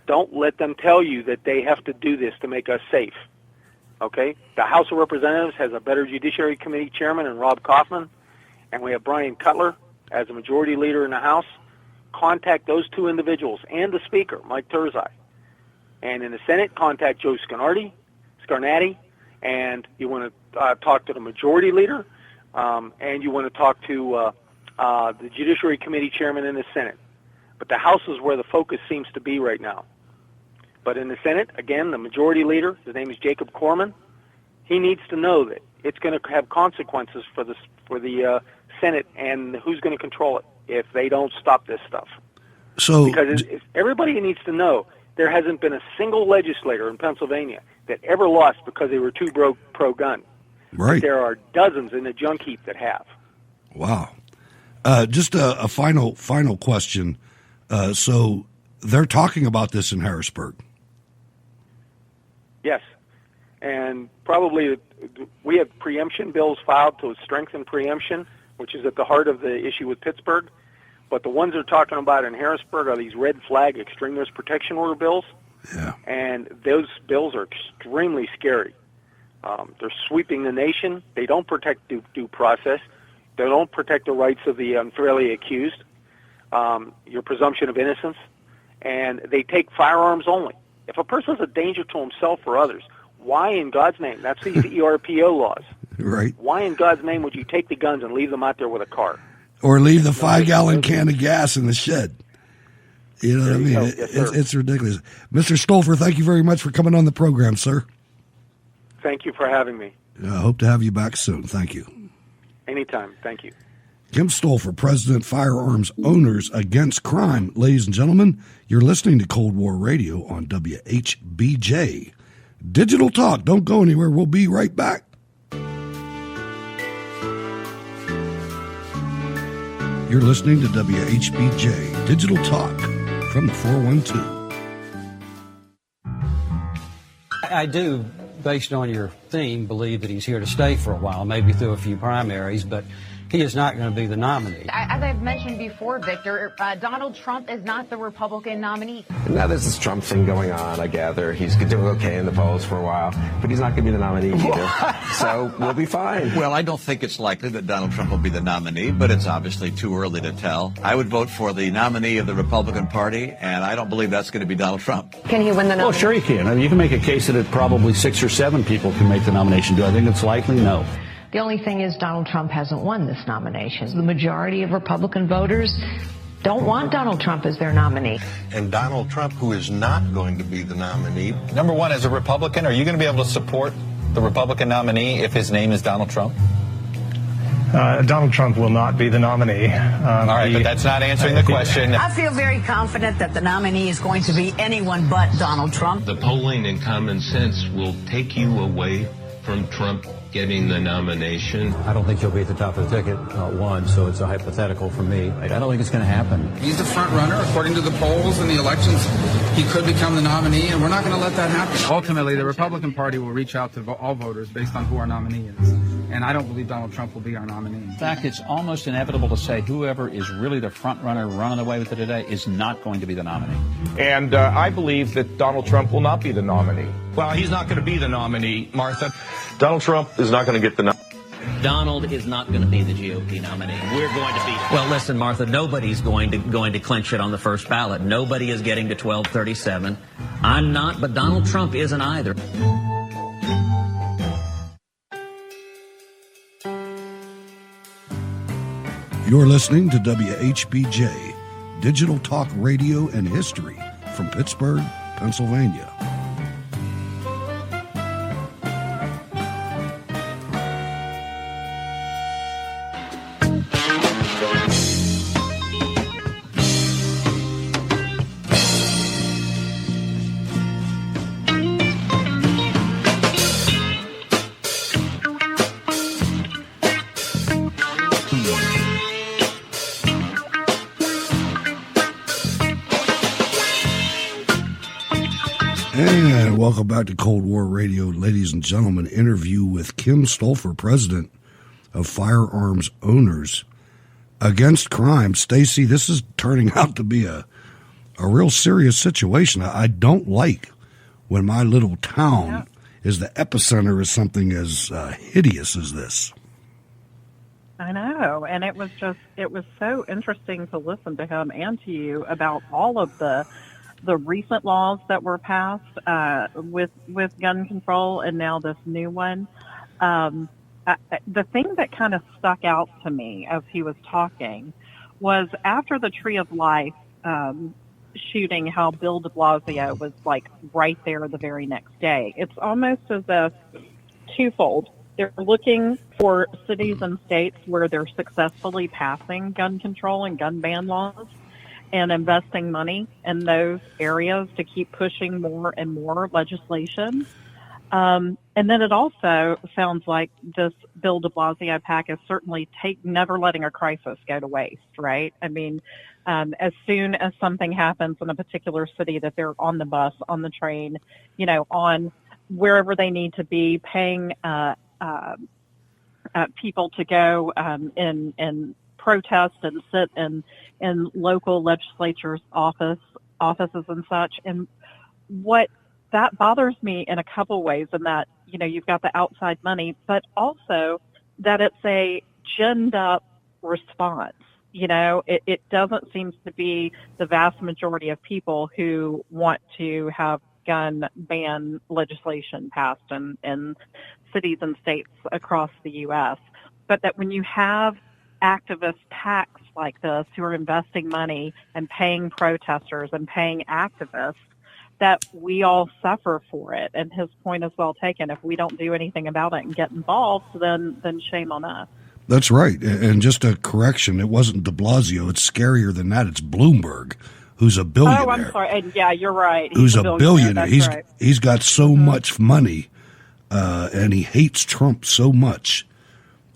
Don't let them tell you that they have to do this to make us safe. Okay? The House of Representatives has a better Judiciary Committee chairman in Rob Kaufman, and we have Brian Cutler as a majority leader in the House. Contact those two individuals and the Speaker, Mike Turzai. And in the Senate, contact Joe Scarnati, and you want to talk to the majority leader, and you want to talk to the Judiciary Committee chairman in the Senate. But the House is where the focus seems to be right now. But in the Senate, again, the majority leader, his name is Jacob Corman, he needs to know that it's going to have consequences for the Senate and who's going to control it if they don't stop this stuff. So, because everybody needs to know there hasn't been a single legislator in Pennsylvania that ever lost because they were too pro-gun. Right. There are dozens in the junk heap that have. Wow. Just a final question. So they're talking about this in Harrisburg. Yes. And probably we have preemption bills filed to strengthen preemption, which is at the heart of the issue with Pittsburgh. But the ones they're talking about in Harrisburg are these red flag extremist protection order bills. Yeah. And those bills are extremely scary. They're sweeping the nation. They don't protect due process. They don't protect the rights of the unfairly accused, your presumption of innocence, and they take firearms only. If a person's a danger to himself or others, why in God's name? That's the ERPO laws. Right. Why in God's name would you take the guns and leave them out there with a car? Or leave the 5-gallon can of gas in the shed? You know what I mean? Yes, it's ridiculous. Mr. Stolfer, thank you very much for coming on the program, sir. Thank you for having me. I hope to have you back soon. Thank you. Anytime. Thank you. Kim Stolfer, President, Firearms Owners Against Crime. Ladies and gentlemen, you're listening to Cold War Radio on WHBJ. Digital Talk. Don't go anywhere. We'll be right back. You're listening to WHBJ Digital Talk from the 412. I do, based on your theme, believe that he's here to stay for a while, maybe through a few primaries, but he is not going to be the nominee. As I've mentioned before, Victor, Donald Trump is not the Republican nominee. Now there's this Trump thing going on, I gather. He's doing okay in the polls for a while, but he's not going to be the nominee either. So we'll be fine. Well, I don't think it's likely that Donald Trump will be the nominee, but it's obviously too early to tell. I would vote for the nominee of the Republican Party, and I don't believe that's going to be Donald Trump. Can he win the nomination? Well, sure he can. I mean, you can make a case that probably 6 or 7 people can make the nomination. Do I think it's likely? No. The only thing is Donald Trump hasn't won this nomination. The majority of Republican voters don't want Donald Trump as their nominee. And Donald Trump, who is not going to be the nominee. Number one, as a Republican, are you going to be able to support the Republican nominee if his name is Donald Trump? Donald Trump will not be the nominee. All right, but that's not answering the question. I feel very confident that the nominee is going to be anyone but Donald Trump. The polling and common sense will take you away from Trump getting the nomination. I don't think he'll be at the top of the ticket, one, so it's a hypothetical for me. I don't think it's going to happen. He's the front runner. According to the polls and the elections, he could become the nominee, and we're not going to let that happen. Ultimately, the Republican Party will reach out to all voters based on who our nominee is. and I don't believe Donald Trump will be our nominee. In fact, it's almost inevitable to say whoever is really the front runner running away with it today is not going to be the nominee. And I believe that Donald Trump will not be the nominee. Well, he's not going to be the nominee, Martha. Donald Trump is not going to get the nominee. Donald is not going to be the GOP nominee. We're going to beat him. Well, listen, Martha, nobody's going to clinch it on the first ballot. Nobody is getting to 1237. I'm not, but Donald Trump isn't either. You're listening to WHBJ, Digital Talk Radio and History from Pittsburgh, Pennsylvania. And welcome back to Cold War Radio, ladies and gentlemen. Interview with Kim Stolfus, president of Firearms Owners Against Crime. Stacy, this is turning out to be a real serious situation. I don't like when my little town is the epicenter of something as hideous as this. I know, and it was so interesting to listen to him and to you about all of the recent laws that were passed with gun control, and now this new one. The thing that kind of stuck out to me as he was talking was after the Tree of Life shooting, how Bill de Blasio was like right there the very next day. It's almost as if twofold. They're looking for cities and states where they're successfully passing gun control and gun ban laws, and investing money in those areas to keep pushing more and more legislation. And then it also sounds like this Bill de Blasio PAC is certainly never letting a crisis go to waste, right? I mean, as soon as something happens in a particular city, that they're on the bus, on the train, on wherever they need to be, paying people to go in protest and sit in local legislatures' offices and such. And what that bothers me in a couple ways, in that, you've got the outside money, but also that it's a ginned up response. It doesn't seem to be the vast majority of people who want to have gun ban legislation passed in cities and states across the U.S. But that when you have activist PACs like this who are investing money and paying protesters and paying activists, that we all suffer for it. And his point is well taken. If we don't do anything about it and get involved, then shame on us. That's right. And just a correction, it wasn't de Blasio. It's scarier than that. It's Bloomberg, who's a billionaire. Oh, I'm sorry. And yeah, you're right. Who's a billionaire. Right. He's got so much money, and he hates Trump so much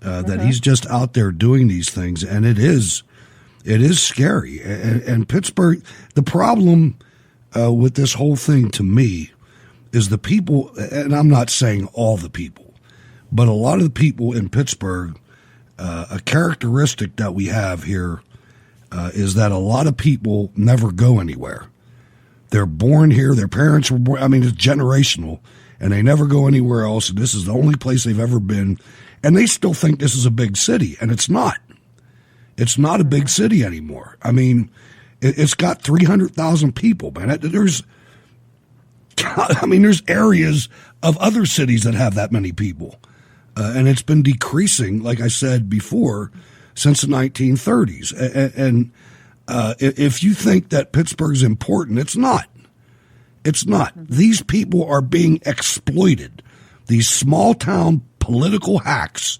that he's just out there doing these things. And it is scary. And Pittsburgh, the problem with this whole thing to me is the people, and I'm not saying all the people, but a lot of the people in Pittsburgh, a characteristic that we have here is that a lot of people never go anywhere. They're born here. Their parents were born. I mean, it's generational, and they never go anywhere else. And this is the only place they've ever been. And they still think this is a big city, and it's not. It's not a big city anymore. I mean, it's got 300,000 people, man. There's areas of other cities that have that many people. And it's been decreasing, like I said before, since the 1930s. And if you think that Pittsburgh's important, it's not. It's not. These people are being exploited. These small-town political hacks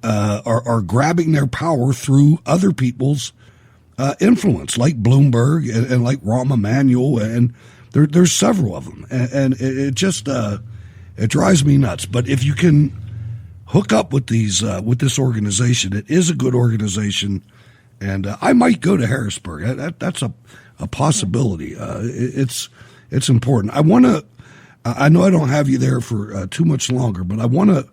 are grabbing their power through other people's influence, like Bloomberg and like Rahm Emanuel, and there's several of them. And it just it drives me nuts. But if you can hook up with with this organization, it is a good organization, and I might go to Harrisburg. That's a possibility. It's important. I know I don't have you there for too much longer, but I want to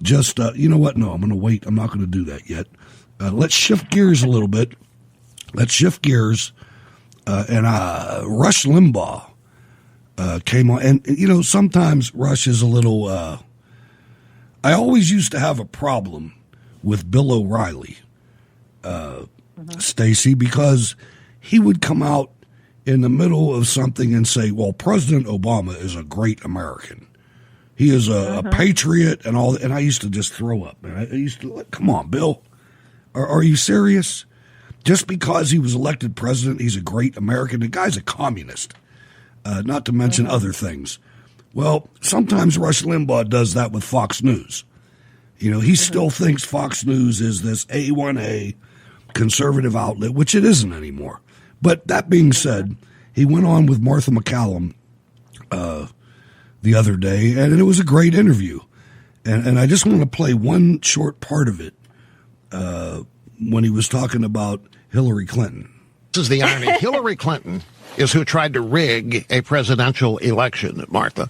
just, you know what? No, I'm going to wait. I'm not going to do that yet. Let's shift gears a little bit. And Rush Limbaugh came on. And, you know, sometimes Rush is a little, I always used to have a problem with Bill O'Reilly, Stacey, because he would come out in the middle of something and say, well, President Obama is a great American. He is a patriot and all. And I used to just throw up. Man. I used to, come on, Bill. Are you serious? Just because he was elected president, he's a great American. The guy's a communist, not to mention other things. Well, sometimes Rush Limbaugh does that with Fox News. You know, he still thinks Fox News is this A1A conservative outlet, which it isn't anymore. But that being said, he went on with Martha McCallum the other day, and it was a great interview. And I just want to play one short part of it when he was talking about Hillary Clinton. This is the irony. Hillary Clinton is who tried to rig a presidential election, Martha.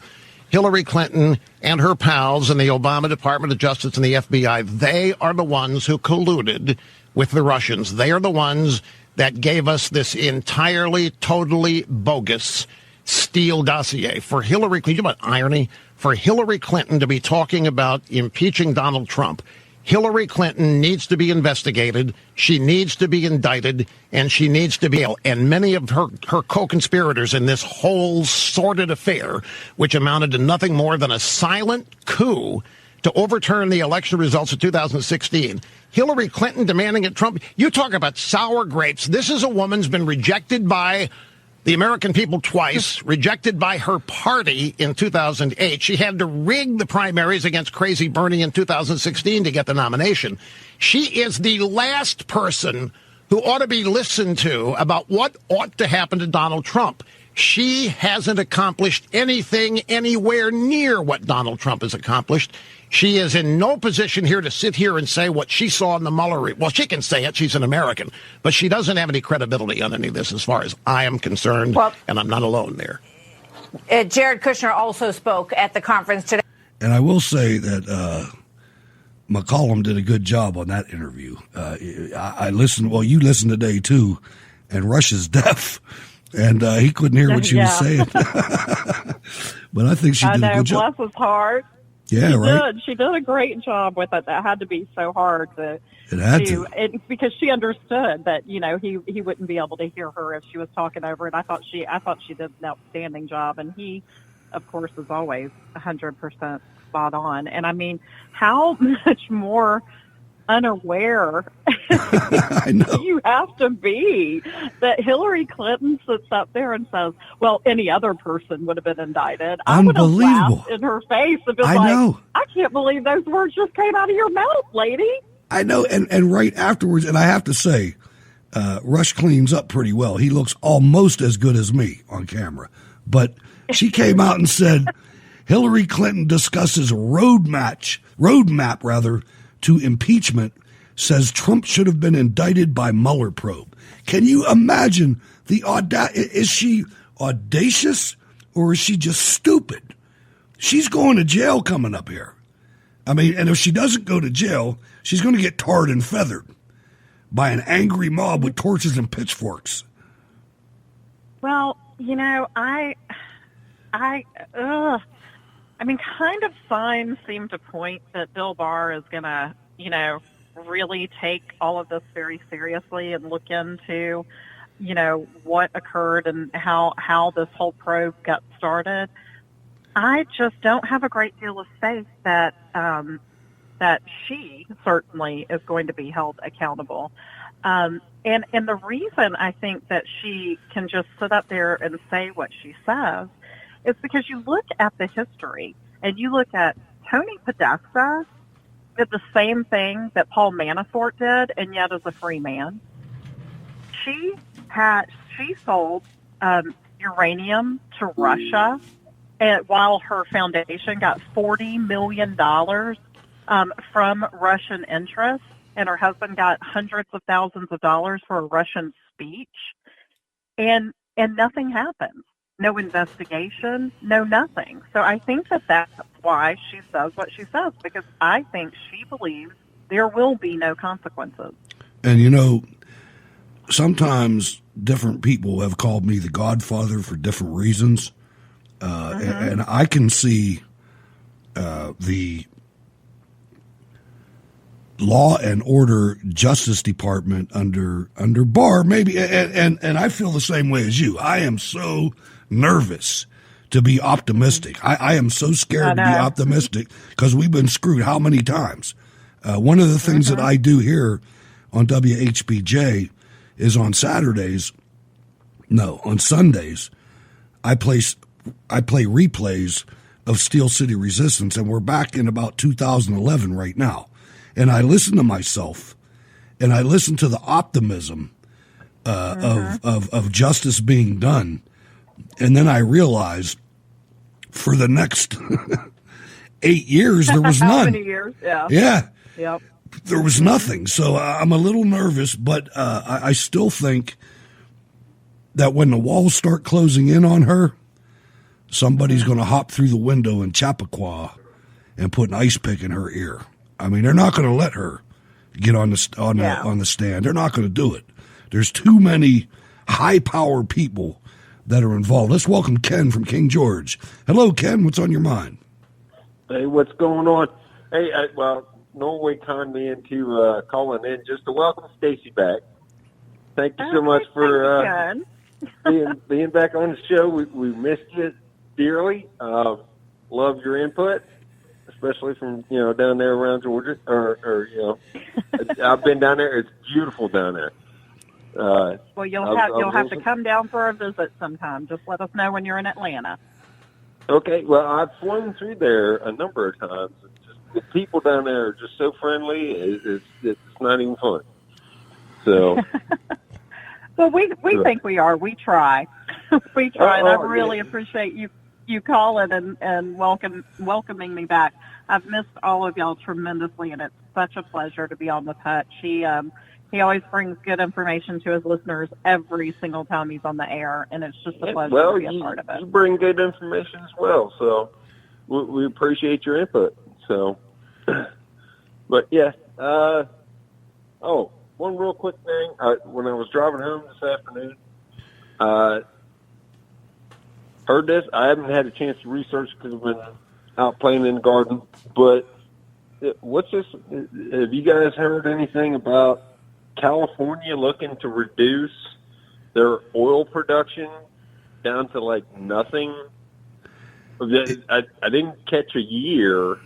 Hillary Clinton and her pals in the Obama Department of Justice and the FBI, they are the ones who colluded with the Russians. They are the ones that gave us this entirely, totally bogus Steele dossier. For Hillary Clinton, about irony, for Hillary Clinton to be talking about impeaching Donald Trump, Hillary Clinton needs to be investigated, she needs to be indicted, and she needs to be, and many of her co-conspirators in this whole sordid affair, which amounted to nothing more than a silent coup to overturn the election results of 2016. Hillary Clinton demanding it Trump. You talk about sour grapes. This is a woman's been rejected by the American people twice, rejected by her party in 2008. She had to rig the primaries against Crazy Bernie in 2016 to get the nomination. She is the last person who ought to be listened to about what ought to happen to Donald Trump. She hasn't accomplished anything anywhere near what Donald Trump has accomplished. She is in no position here to sit here and say what she saw in the Mueller. Well, she can say it. She's an American. But she doesn't have any credibility on any of this as far as I am concerned, and I'm not alone there. Jared Kushner also spoke at the conference today. And I will say that McCollum did a good job on that interview. I listened. Well, you listened today, too, and Rush is deaf. And he couldn't hear what she was saying. But I think she did a good job. Bless his heart. Yeah, right. She did a great job with it. That had to be so hard to. It had to. Because she understood that, you know, he wouldn't be able to hear her if she was talking over it. I thought she did an outstanding job, and he, of course, is always 100% spot on. And I mean, how much more unaware I know. you have to be that Hillary Clinton sits up there and says, well, any other person would have been indicted. I would have laughed in her face and been like, I can't believe those words just came out of your mouth, lady. I know. And right afterwards, and I have to say, Rush cleans up pretty well. He looks almost as good as me on camera. But she came out and said, Hillary Clinton discusses roadmap to impeachment, says Trump should have been indicted by Mueller probe. Can you imagine the is she audacious or is she just stupid? She's going to jail coming up here. I mean, and if she doesn't go to jail, she's going to get tarred and feathered by an angry mob with torches and pitchforks. Well, you know, I mean, kind of signs seem to point that Bill Barr is going to, you know, really take all of this very seriously and look into, you know, what occurred and how this whole probe got started. I just don't have a great deal of faith that that she certainly is going to be held accountable. And the reason I think that she can just sit up there and say what she says is because you look at the history and you look at Tony Podesta did the same thing that Paul Manafort did, and yet as a free man. She sold uranium to Russia, and while her foundation got $40 million from Russian interests, and her husband got hundreds of thousands of dollars for a Russian speech, and nothing happened. no investigation, no nothing. So I think that that's why she says what she says, because I think she believes there will be no consequences. And, you know, sometimes different people have called me the Godfather for different reasons. And I can see the law and order Justice Department under Barr, maybe, and I feel the same way as you. I am so nervous to be optimistic. I am so scared to be optimistic because we've been screwed how many times? One of the things that I do here on WHBJ is on Sundays, I play replays of Steel City Resistance, and we're back in about 2011 right now. And I listen to myself, and I listen to the optimism of justice being done, and then I realize for the next 8 years there was none. How many years? Yeah. Yep. There was nothing. So I'm a little nervous, but I still think that when the walls start closing in on her, somebody's going to hop through the window in Chappaqua and put an ice pick in her ear. I mean, they're not going to let her get on the stand. They're not going to do it. There's too many high-power people that are involved. Let's welcome Ken from King George. Hello, Ken. What's on your mind? Hey, what's going on? Hey, Norway conned me into calling in just to welcome Stacy back. Thank you so much for being back on the show. We missed you dearly. Love your input, especially from down there around Georgia. Or I've been down there. It's beautiful down there. Well, you'll have to come down for a visit sometime. Just let us know when you're in Atlanta. Okay. Well, I've flown through there a number of times. The people down there are just so friendly. It's not even fun. So. Well, we think we are. We try. We try, and I really appreciate you calling and welcoming me back. I've missed all of y'all tremendously, and it's such a pleasure to be on with Hutch. He always brings good information to his listeners every single time he's on the air, and it's just a pleasure to be a part of it. You bring good information as well, so we appreciate your input. So, but yeah. One real quick thing. When I was driving home this afternoon, heard this. I haven't had a chance to research because I've been out playing in the garden. But what's this? Have you guys heard anything about California looking to reduce their oil production down to like nothing? I didn't catch a year.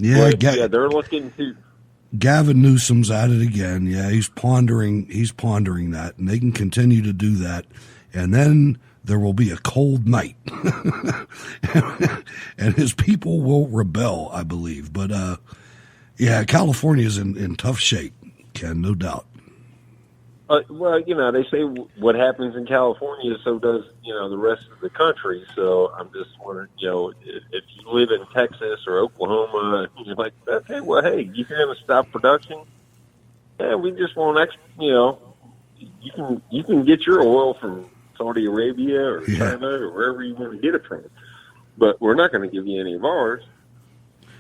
Yeah, they're looking to. Gavin Newsom's at it again. Yeah, he's pondering that, and they can continue to do that, and then there will be a cold night, and his people will rebel, I believe. But California's in tough shape, Ken, no doubt. Well, they say what happens in California, so does the rest of the country. So I'm just wondering, if you live in Texas or Oklahoma, you're like, okay, well, hey, you going to stop production? Yeah, we just won't. You can get your oil from Saudi Arabia or China or wherever you want to get it from, but we're not going to give you any of ours.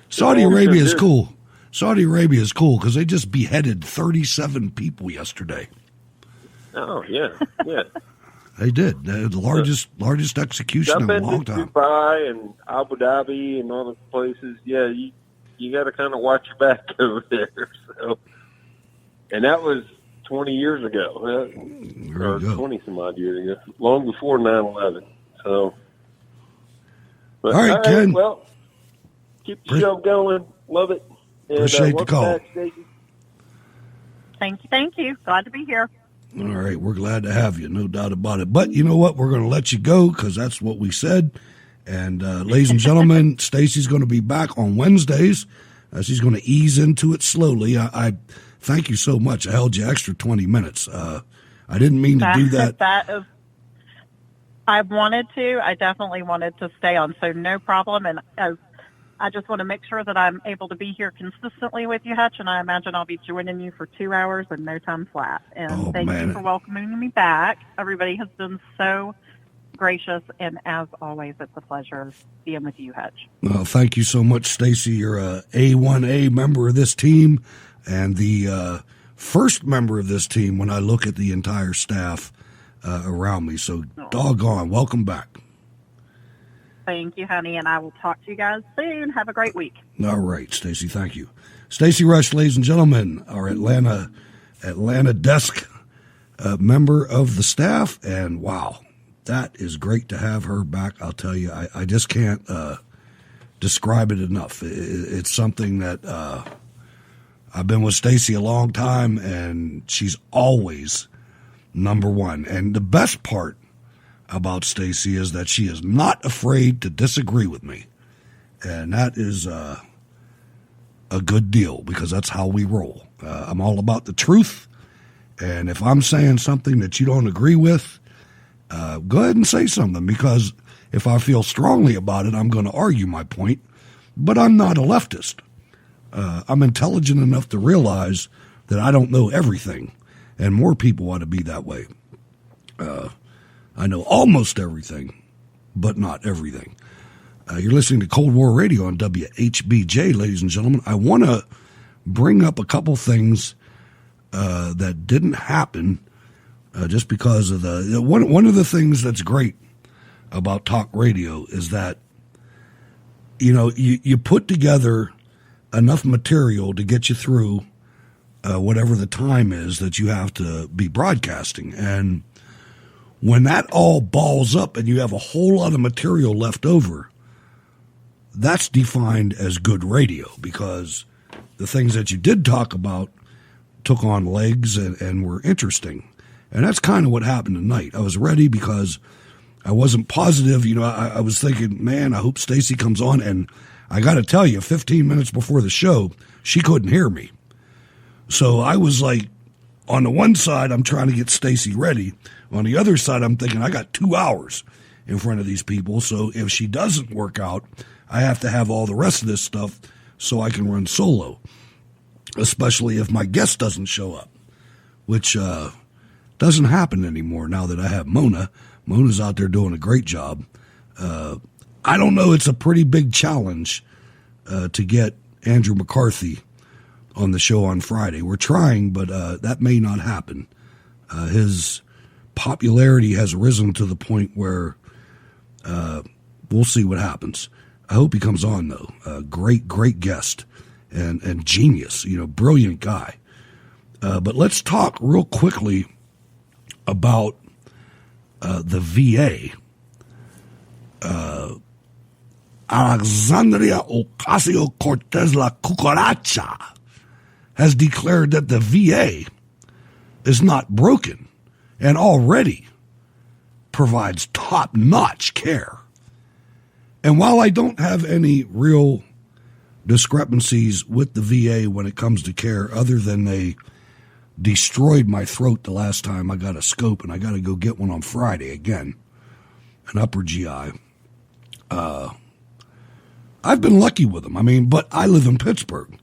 Saudi Arabia is cool. Saudi Arabia is cool because they just beheaded 37 people yesterday. Oh, yeah. They did. The largest execution in a long time. I've been to Dubai and Abu Dhabi and all those places. Yeah, you got to kind of watch your back over there. So, and that was 20 years ago, or 20-some-odd years ago, long before 9/11. So, but, all right, Ken. Well, keep the show going. Love it. And, appreciate the call. Back, Stacey. Thank you. Glad to be here. All right, we're glad to have you, no doubt about it. But you know what? We're going to let you go because that's what we said. And ladies and gentlemen, Stacey's going to be back on Wednesdays. She's going to ease into it slowly. I thank you so much. I held you extra 20 minutes. I didn't mean to do that. I wanted to. I definitely wanted to stay on, so no problem. And I just want to make sure that I'm able to be here consistently with you, Hutch, and I imagine I'll be joining you for 2 hours and no time flat. And thank you for welcoming me back. Everybody has been so gracious, and as always, it's a pleasure being with you, Hutch. Well, thank you so much, Stacey. You're a A1A member of this team, and the first member of this team when I look at the entire staff around me. So, doggone, welcome back. Thank you, honey, and I will talk to you guys soon. Have a great week. All right, Stacey, thank you. Stacey Rush, ladies and gentlemen, our Atlanta desk member of the staff, and wow, that is great to have her back. I'll tell you, I just can't describe it enough. It's something that I've been with Stacey a long time, and she's always number one. And the best part about Stacey is that she is not afraid to disagree with me, and that is a good deal, because that's how we roll. I'm all about the truth, and if I'm saying something that you don't agree with, go ahead and say something, because if I feel strongly about it, I'm going to argue my point, but I'm not a leftist. I'm intelligent enough to realize that I don't know everything, and more people ought to be that way. I know almost everything, but not everything. You're listening to Cold War Radio on WHBJ, ladies and gentlemen. I want to bring up a couple things that didn't happen just because of the one of the things that's great about talk radio is that you put together enough material to get you through whatever the time is that you have to be broadcasting. And when that all balls up and you have a whole lot of material left over, that's defined as good radio, because the things that you did talk about took on legs and were interesting. And that's kind of what happened tonight. I was ready because I wasn't positive. I was thinking, man, I hope Stacey comes on. And I got to tell you, 15 minutes before the show, she couldn't hear me. So I was like, on the one side, I'm trying to get Stacey ready. On the other side, I'm thinking I got 2 hours in front of these people. So if she doesn't work out, I have to have all the rest of this stuff so I can run solo, especially if my guest doesn't show up, which doesn't happen anymore now that I have Mona. Mona's out there doing a great job. I don't know. It's a pretty big challenge to get Andrew McCarthy on the show on Friday. We're trying, but that may not happen. His popularity has risen to the point where we'll see what happens. I hope he comes on, though. Great guest and genius, brilliant guy. But let's talk real quickly about the VA. Alexandria Ocasio-Cortez La Cucaracha has declared that the VA is not broken and already provides top-notch care. And while I don't have any real discrepancies with the VA when it comes to care, other than they destroyed my throat the last time I got a scope, and I got to go get one on Friday again, an upper GI. I've been lucky with them. But I live in Pittsburgh,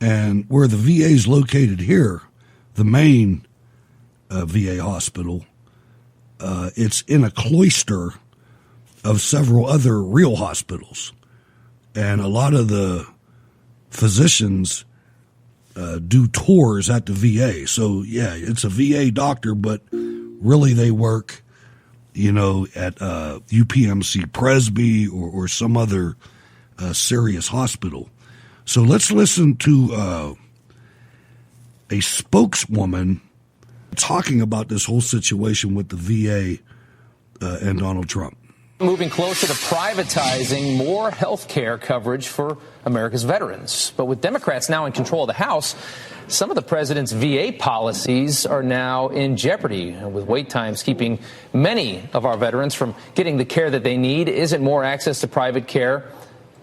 and where the VA is located here, the main VA hospital, it's in a cloister of several other real hospitals. And a lot of the physicians do tours at the VA. So, yeah, it's a VA doctor, but really they work, at UPMC Presby or some other serious hospital. So let's listen to a spokeswoman talking about this whole situation with the VA and Donald Trump. Moving closer to privatizing more health care coverage for America's veterans. But with Democrats now in control of the House, some of the president's VA policies are now in jeopardy, with wait times keeping many of our veterans from getting the care that they need. Isn't more access to private care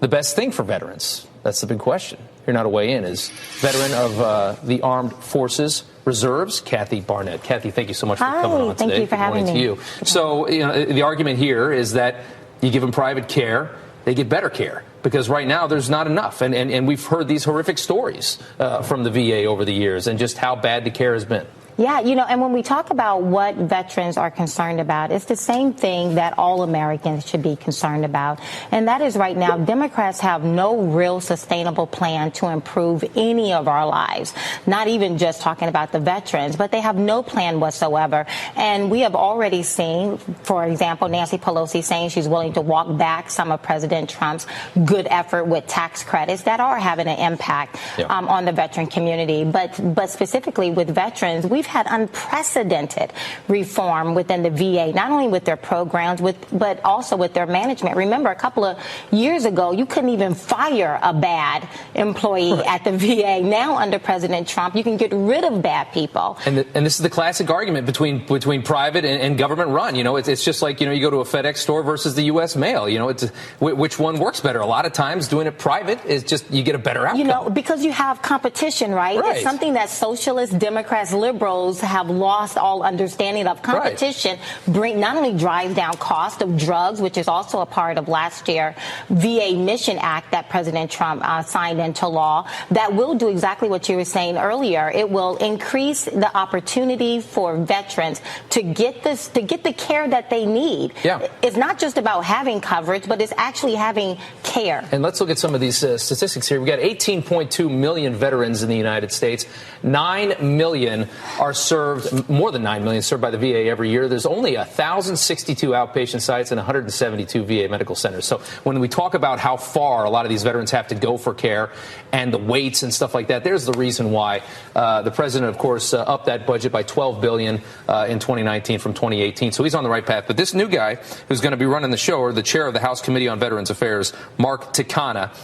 the best thing for veterans? That's the big question. Here now to weigh in is veteran of the Armed Forces Reserves, Kathy Barnett. Kathy, thank you so much for coming on today. Thank you for having me. To you. So, the argument here is that you give them private care, they get better care, because right now there's not enough. And we've heard these horrific stories from the VA over the years and just how bad the care has been. Yeah, and when we talk about what veterans are concerned about, it's the same thing that all Americans should be concerned about. And that is right now, Democrats have no real sustainable plan to improve any of our lives, not even just talking about the veterans, but they have no plan whatsoever. And we have already seen, for example, Nancy Pelosi saying she's willing to walk back some of President Trump's good effort with tax credits that are having an impact on the veteran community. But specifically with veterans, we've had unprecedented reform within the VA, not only with their programs, but also with their management. Remember, a couple of years ago, you couldn't even fire a bad employee at the VA. Now, under President Trump, you can get rid of bad people. And this is the classic argument between private and government run. It's just like, you go to a FedEx store versus the U.S. mail. It's which one works better? A lot of times doing it private is just you get a better outcome. Because you have competition, right? It's something that socialists, Democrats, liberals have lost all understanding of. Competition not only drives down cost of drugs, which is also a part of last year VA Mission Act that President Trump signed into law, that will do exactly what you were saying earlier. It will increase the opportunity for veterans to get the care that they need. Yeah. It's not just about having coverage, but it's actually having care. And let's look at some of these statistics here. We got 18.2 million veterans in the United States. 9 million are served, more than 9 million served by the VA every year. There's only 1,062 outpatient sites and 172 VA medical centers. So when we talk about how far a lot of these veterans have to go for care and the waits and stuff like that, there's the reason why the president, of course, upped that budget by $12 billion in 2019 from 2018. So he's on the right path. But this new guy who's going to be running the show, or the chair of the House Committee on Veterans Affairs, Mark Takana,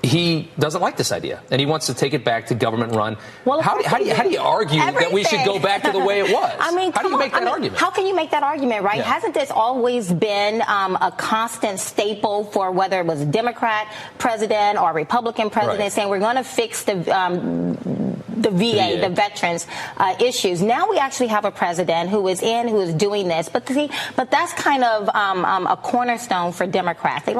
he doesn't like this idea, and he wants to take it back to government run. Well, how do you argue that we should go back to the way it was? I mean, how do you make that argument? How can you make that argument, right? Yeah. Hasn't this always been a constant staple for whether it was a Democrat president or a Republican president saying we're going to fix the VA, the veterans issues? Now we actually have a president who is doing this, but that's kind of a cornerstone for Democrats. They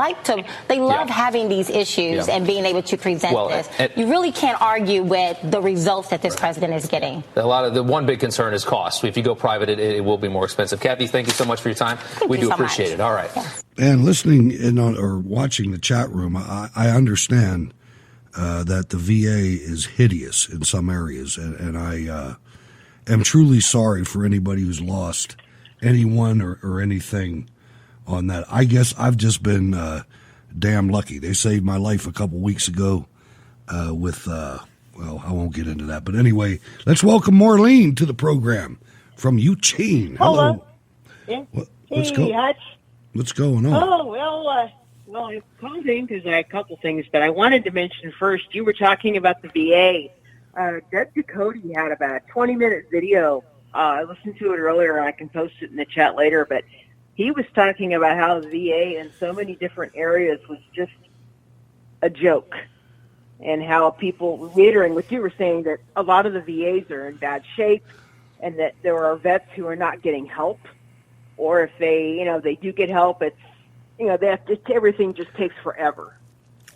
love having these issues and being able to present this. You really can't argue with the results that this president is getting. The one big concern is cost. If you go private, it will be more expensive. Kathy, thank you so much for your time. We do appreciate it. All right. Yes. And listening in on or watching the chat room, I understand that the VA is hideous in some areas, and I am truly sorry for anybody who's lost anyone or anything on that. I guess I've just been damn lucky. They saved my life a couple weeks ago with, well, I won't get into that. But anyway, let's welcome Marlene to the program from Eugene. Hello. Yeah. What's going on? Oh, well, I called in because I had a couple things, but I wanted to mention first, you were talking about the VA. Doug Ducote had about a 20-minute video. I listened to it earlier. I can post it in the chat later, but he was talking about how the VA in so many different areas was just a joke, and how people, reiterating what you were saying, that a lot of the VAs are in bad shape, and that there are vets who are not getting help, or if they do get help, it's everything just takes forever.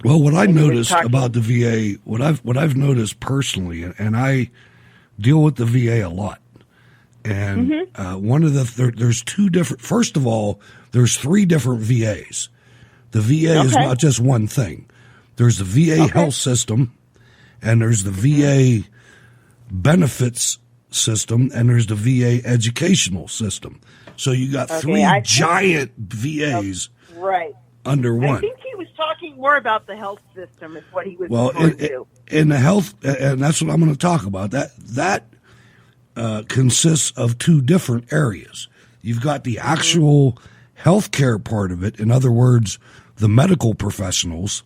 Well, what I noticed about the VA, what I've noticed personally, and I deal with the VA a lot. And one of there's two different. First of all, there's three different VAs. The VA is not just one thing. There's the VA health system, and there's the VA benefits system, and there's the VA educational system. So you got three giant VAs under one. I think he was talking more about the health system is what he was referring to. In the health, and that's what I'm going to talk about. That consists of two different areas. You've got the actual healthcare part of it, in other words, the medical professionals,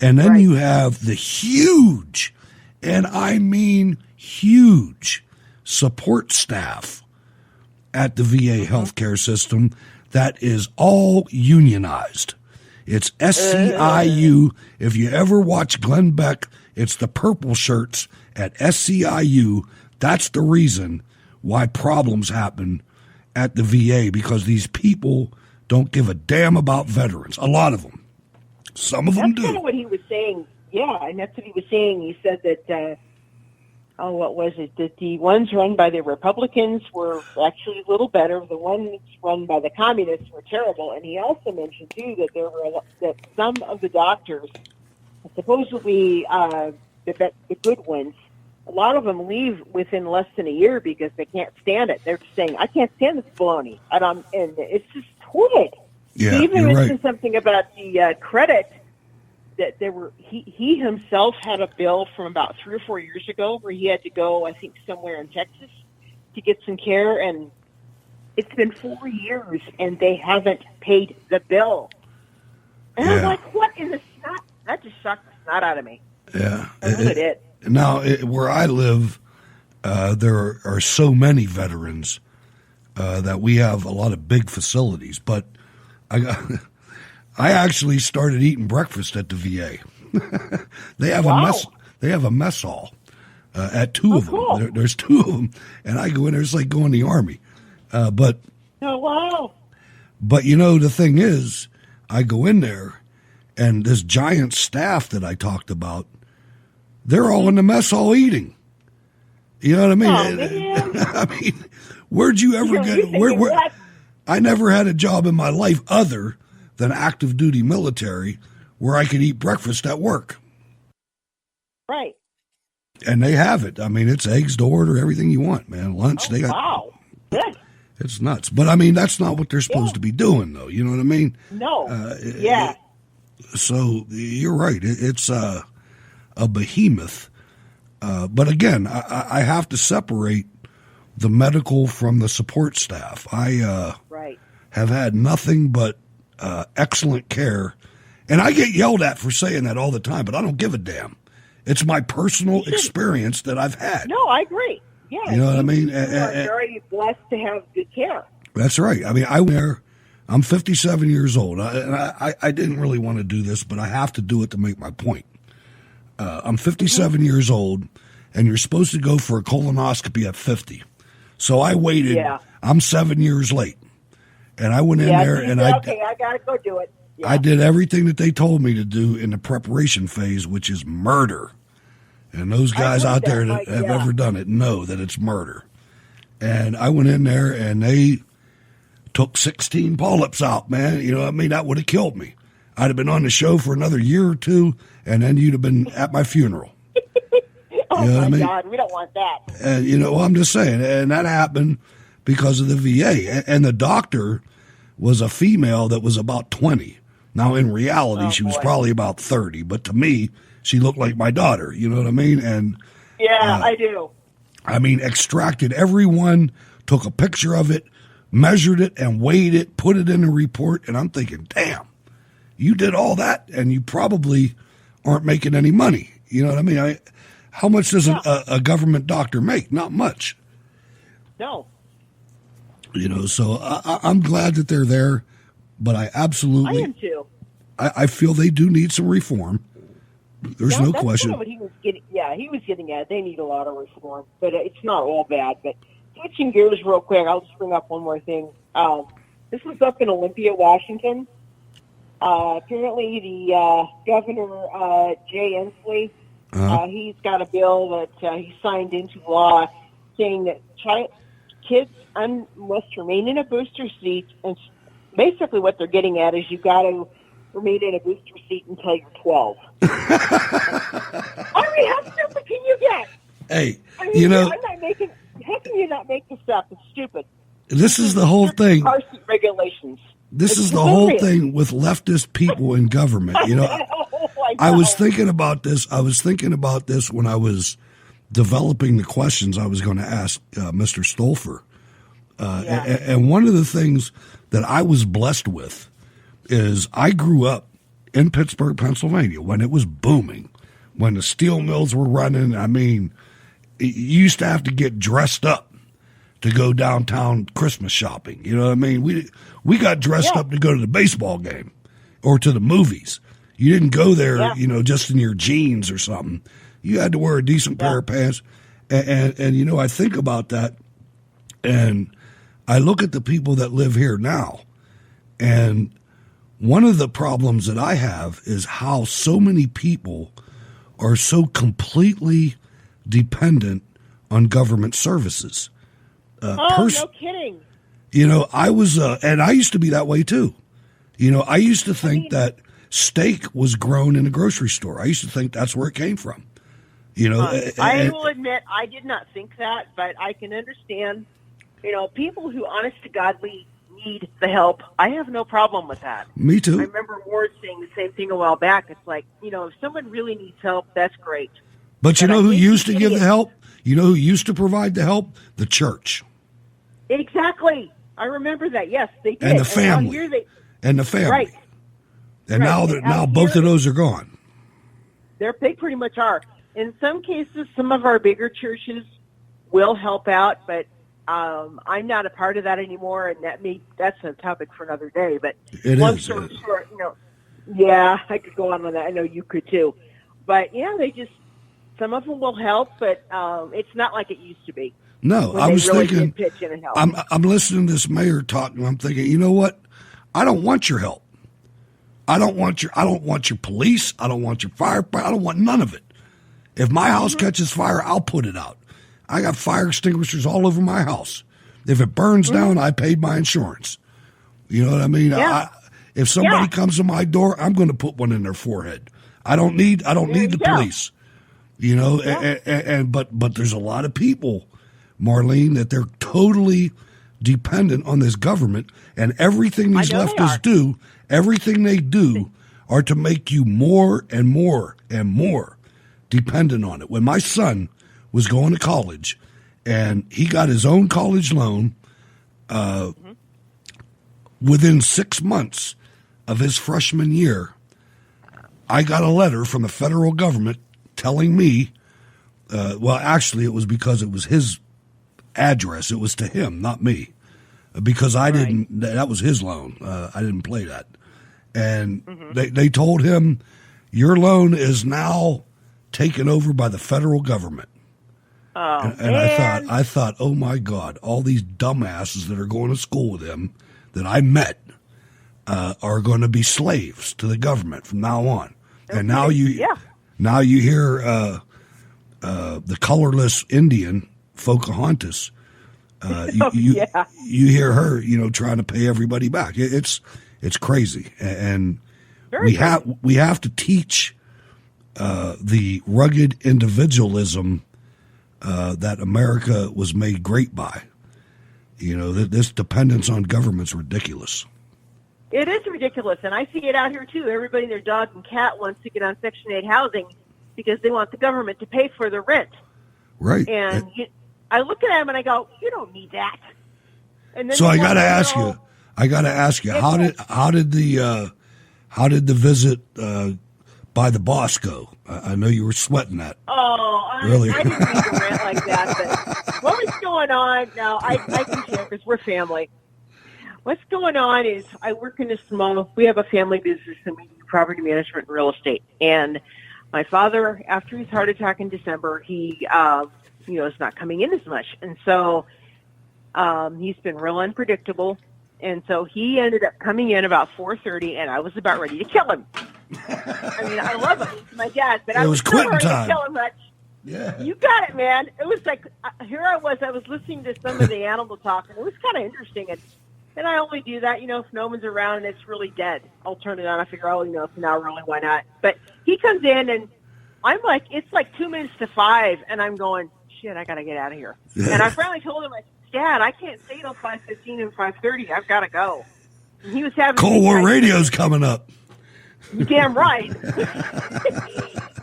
and then you have the huge, and I mean huge, support staff at the VA healthcare system that is all unionized. It's SCIU. If you ever watch Glenn Beck, it's the purple shirts at SCIU. That's the reason why problems happen at the VA, because these people don't give a damn about veterans. A lot of them. Some of them do. That's kind of what he was saying. Yeah, and that's what he was saying. He said that what was it? That the ones run by the Republicans were actually a little better. The ones run by the communists were terrible. And he also mentioned too that some of the doctors, supposedly the good ones, a lot of them leave within less than a year because they can't stand it. They're just saying, "I can't stand this baloney," and it's just horrid. Yeah, he even you're mentioned right. something about the credit. That he himself had a bill from about 3 or 4 years ago where he had to go, I think, somewhere in Texas to get some care, and it's been 4 years and they haven't paid the bill. And I'm like, what in the snot? That just shocked the snot out of me. Yeah, I really did. Now, where I live, there are so many veterans that we have a lot of big facilities, but I actually started eating breakfast at the VA. They have a mess. They have a mess hall at two of them. Cool. There's two of them, and I go in there. It's like going to the Army. But wow. But the thing is, I go in there, and this giant staff that I talked about, they're all in the mess hall eating. You know what I mean? Oh, man. I mean, where'd you ever get? Where? I never had a job in my life other than active duty military where I could eat breakfast at work. Right. And they have it. I mean, it's eggs to order, everything you want, man. Lunch, they got. Wow. Good. It's nuts. But I mean, that's not what they're supposed to be doing, though. You know what I mean? No. So you're right. It's a behemoth. But again, I have to separate the medical from the support staff. I have had nothing but excellent care. And I get yelled at for saying that all the time, but I don't give a damn. It's my personal experience that I've had. No, I agree. Yeah. You know what I mean? You are very blessed to have good care. That's right. I mean, I'm 57 years old. I didn't really want to do this, but I have to do it to make my point. I'm 57 years old, and you're supposed to go for a colonoscopy at 50. So I waited. Yeah. I'm 7 years late. And I went in there and I got to go do it. Yeah. I did everything that they told me to do in the preparation phase, which is murder. And those guys out there that have ever done it know that it's murder. And I went in there and they took 16 polyps out, man. You know what I mean? That would have killed me. I'd have been on the show for another year or two, and then you'd have been at my funeral. Oh, my God. We don't want that. And, I'm just saying. And that happened because of the VA. And the doctor was a female that was about 20. Now, in reality, she was probably about 30. But to me, she looked like my daughter. You know what I mean? And I do. I mean, extracted everyone, took a picture of it, measured it, and weighed it, put it in a report. And I'm thinking, damn, you did all that, and you probably aren't making any money. You know what I mean? How much does a government doctor make? Not much. No. So I'm glad that they're there, but I absolutely. I am too. I feel they do need some reform. There's no question. What he was getting, he was getting at. They need a lot of reform, but it's not all bad. But switching gears real quick, I'll just bring up one more thing. This was up in Olympia, Washington. Apparently, the governor, Jay Inslee, he's got a bill that he signed into law saying that kids must remain in a booster seat. And basically what they're getting at is you got to remain in a booster seat until you're 12. I mean, how stupid can you get? Hey, I'm not making. How can you not make this up? It's stupid. This is the whole thing. Car seat regulations. This is the whole thing with leftist people in government. I was thinking about this. I was thinking about this when I was developing the questions I was going to ask Mr. Stolfus. And one of the things that I was blessed with is I grew up in Pittsburgh, Pennsylvania, when it was booming, when the steel mills were running. I mean, you used to have to get dressed up to go downtown Christmas shopping. You know what I mean? We got dressed up to go to the baseball game or to the movies. You didn't go there, just in your jeans or something. You had to wear a decent pair of pants. And I think about that, and I look at the people that live here now, and one of the problems that I have is how so many people are so completely dependent on government services. No kidding. You know, I was, and I used to be that way too. You know, I used to think that steak was grown in a grocery store. I used to think that's where it came from. You know, I will admit I did not think that, but I can understand, you know, people who honest to godly need the help. I have no problem with that. Me too. I remember Ward saying the same thing a while back. It's like, you know, if someone really needs help, that's great. But you know who used to give the help? You know who used to provide the help? The church. Exactly. I remember that. Yes, they did. And the family. And the family. Right. And now both of those are gone. They pretty much are. In some cases, some of our bigger churches will help out, but I'm not a part of that anymore, and that's a topic for another day. But long story short, you know, yeah, I could go on that. I know you could too. But yeah, some of them will help, but it's not like it used to be. No, I was thinking. Pitch in and help. I'm listening to this mayor talk, and I'm thinking, you know what? I don't want your help. I don't want your police. I don't want your fire. I don't want none of it. If my house catches fire, I'll put it out. I got fire extinguishers all over my house. If it burns down, I paid my insurance. You know what I mean? Yeah. If somebody comes to my door, I'm going to put one in their forehead. I don't need the police. You know, but there's a lot of people, Marlene, that they're totally dependent on this government, and everything these leftists do, everything they do, are to make you more and more and more dependent on it. When my son was going to college, and he got his own college loan, within 6 months of his freshman year, I got a letter from the federal government telling me, well, actually, it was because it was his address. It was to him, not me, because that was his loan. I didn't play that. And they told him, your loan is now taken over by the federal government. And I thought, oh my God, all these dumbasses that are going to school with him that I met are going to be slaves to the government from now on. And now you hear the colorless Indian Pocahontas. You hear her, you know, trying to pay everybody back. It's crazy, and we have to teach the rugged individualism that America was made great by. You know, this dependence on government's ridiculous. It is ridiculous, and I see it out here too. Everybody and their dog and cat wants to get on Section 8 housing because they want the government to pay for their rent. Right. And I look at them and I go, "You don't need that." And then so I got to ask you, how did the visit by the boss go? I know you were sweating that. Really? I didn't mean to rant like that, but what was going on? Now I can share because we're family. What's going on is I work in we have a family business and we do property management and real estate. And my father, after his heart attack in December, he, is not coming in as much. And so he's been real unpredictable. And so he ended up coming in about 4:30, and I was about ready to kill him. I mean, I love him. He's my dad, but I was not ready to kill him much. Yeah. You got it, man. It was like, here I was listening to some of the animal talk, and it was kind of interesting. And I only do that, if no one's around and it's really dead. I'll turn it on. I figure, if not really, why not? But he comes in, and I'm like, it's like 2 minutes to 5, and I'm going, shit, I got to get out of here. Yeah. And I finally told him, Dad, I can't stay till 5:15 and 5:30. I've got to go. And he was having Cold War radio's coming up. You're damn right.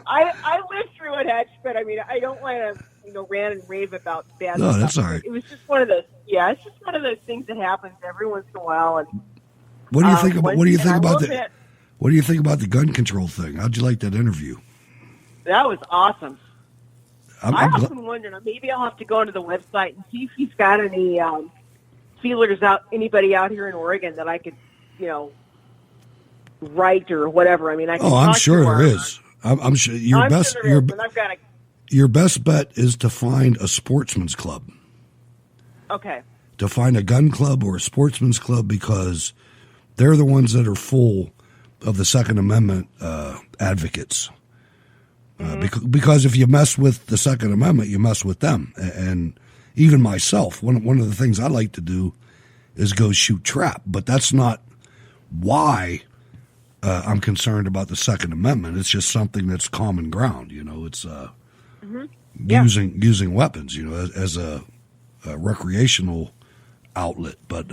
I lived through it, Hutch, but I mean, I don't want to, rant and rave about bad stuff. No, that's all right. It was just one of those. Yeah, it's just one of those things that happens every once in a while. And what do you think about? What do you think about the gun control thing? How'd you like that interview? That was awesome. I often wonder, maybe I'll have to go into the website and see if he's got any feelers out, anybody out here in Oregon that I could, write or whatever. I mean, I'm sure there is. I'm sure your best bet is to find a sportsman's club. Okay. To find a gun club or a sportsman's club, because they're the ones that are full of the Second Amendment advocates. Because if you mess with the Second Amendment, you mess with them. And even myself, one of the things I like to do is go shoot trap. But that's not why I'm concerned about the Second Amendment. It's just something that's common ground. It's using weapons, as a recreational outlet. But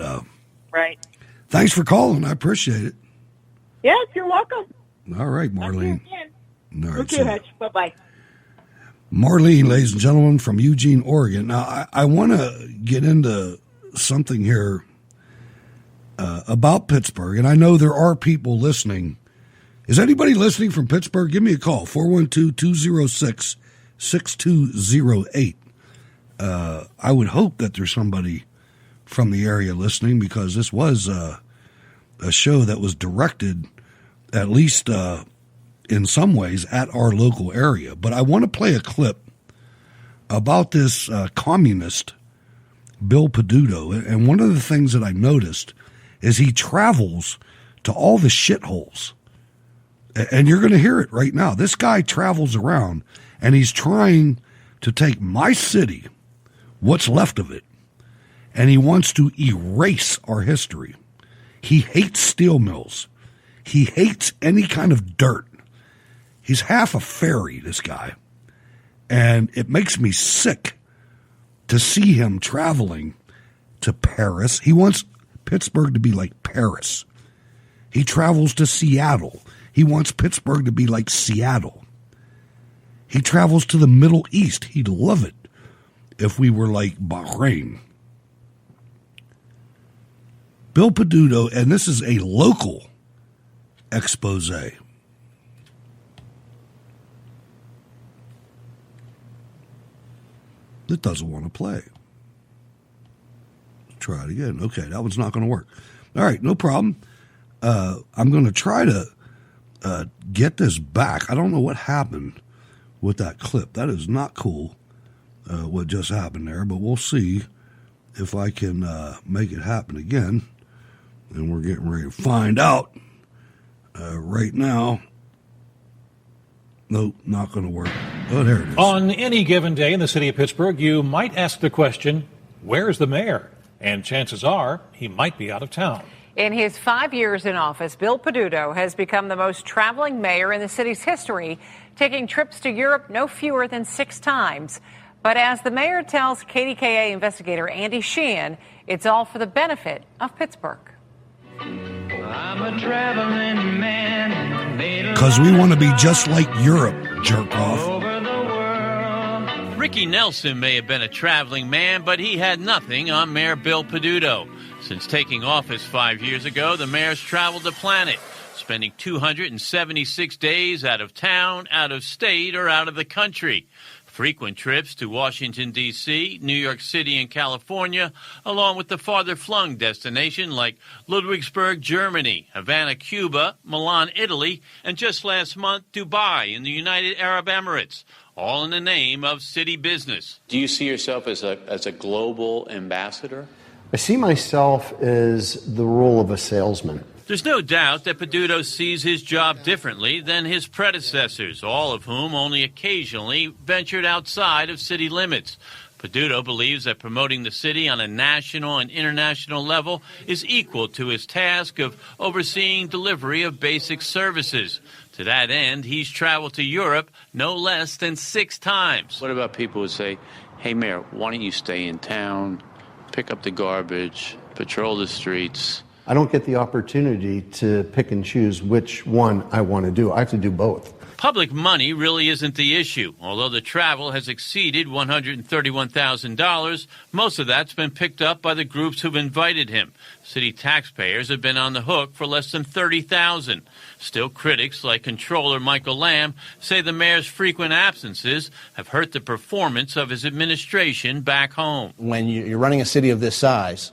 right. Thanks for calling. I appreciate it. Yes, you're welcome. All right, Marlene. All right, Okay, Hutch. Bye-bye. Marlene, ladies and gentlemen, from Eugene, Oregon. Now, I want to get into something here about Pittsburgh, and I know there are people listening. Is anybody listening from Pittsburgh? Give me a call, 412-206-6208. I would hope that there's somebody from the area listening, because this was a show that was directed, at least in some ways, at our local area. But I want to play a clip about this communist, Bill Peduto. And one of the things that I noticed is he travels to all the shitholes. And you're going to hear it right now. This guy travels around, and he's trying to take my city, what's left of it, and he wants to erase our history. He hates steel mills. He hates any kind of dirt. He's half a fairy, this guy. And it makes me sick to see him traveling to Paris. He wants Pittsburgh to be like Paris. He travels to Seattle. He wants Pittsburgh to be like Seattle. He travels to the Middle East. He'd love it if we were like Bahrain. Bill Peduto, and this is a local expose. It doesn't want to play. Try it again. Okay, that one's not going to work. All right, no problem. I'm going to try to get this back. I don't know what happened with that clip. That is not cool, what just happened there, but we'll see if I can make it happen again. And we're getting ready to find out right now. Nope, not going to work. Oh, there it is. On any given day in the city of Pittsburgh, you might ask the question, where's the mayor? And chances are he might be out of town. In his 5 years in office, Bill Peduto has become the most traveling mayor in the city's history, taking trips to Europe no fewer than 6 times. But as the mayor tells KDKA investigator Andy Sheehan, it's all for the benefit of Pittsburgh. I'm a traveling man. Because we want to be just like Europe, jerk off. Ricky Nelson may have been a traveling man, but he had nothing on Mayor Bill Peduto. Since taking office 5 years ago, the mayor's traveled the planet, spending 276 days out of town, out of state, or out of the country. Frequent trips to Washington, D.C., New York City, and California, along with the farther-flung destination like Ludwigsburg, Germany, Havana, Cuba, Milan, Italy, and just last month, Dubai in the United Arab Emirates, all in the name of city business. Do you see yourself as a global ambassador? I see myself as the role of a salesman. There's no doubt that Peduto sees his job differently than his predecessors, all of whom only occasionally ventured outside of city limits. Peduto believes that promoting the city on a national and international level is equal to his task of overseeing delivery of basic services. To that end, he's traveled to Europe no less than 6 times. What about people who say, hey, Mayor, why don't you stay in town, pick up the garbage, patrol the streets? I don't get the opportunity to pick and choose which one I want to do. I have to do both. Public money really isn't the issue. Although the travel has exceeded $131,000, most of that's been picked up by the groups who've invited him. City taxpayers have been on the hook for less than $30,000. Still, critics like Comptroller Michael Lamb say the mayor's frequent absences have hurt the performance of his administration back home. When you're running a city of this size,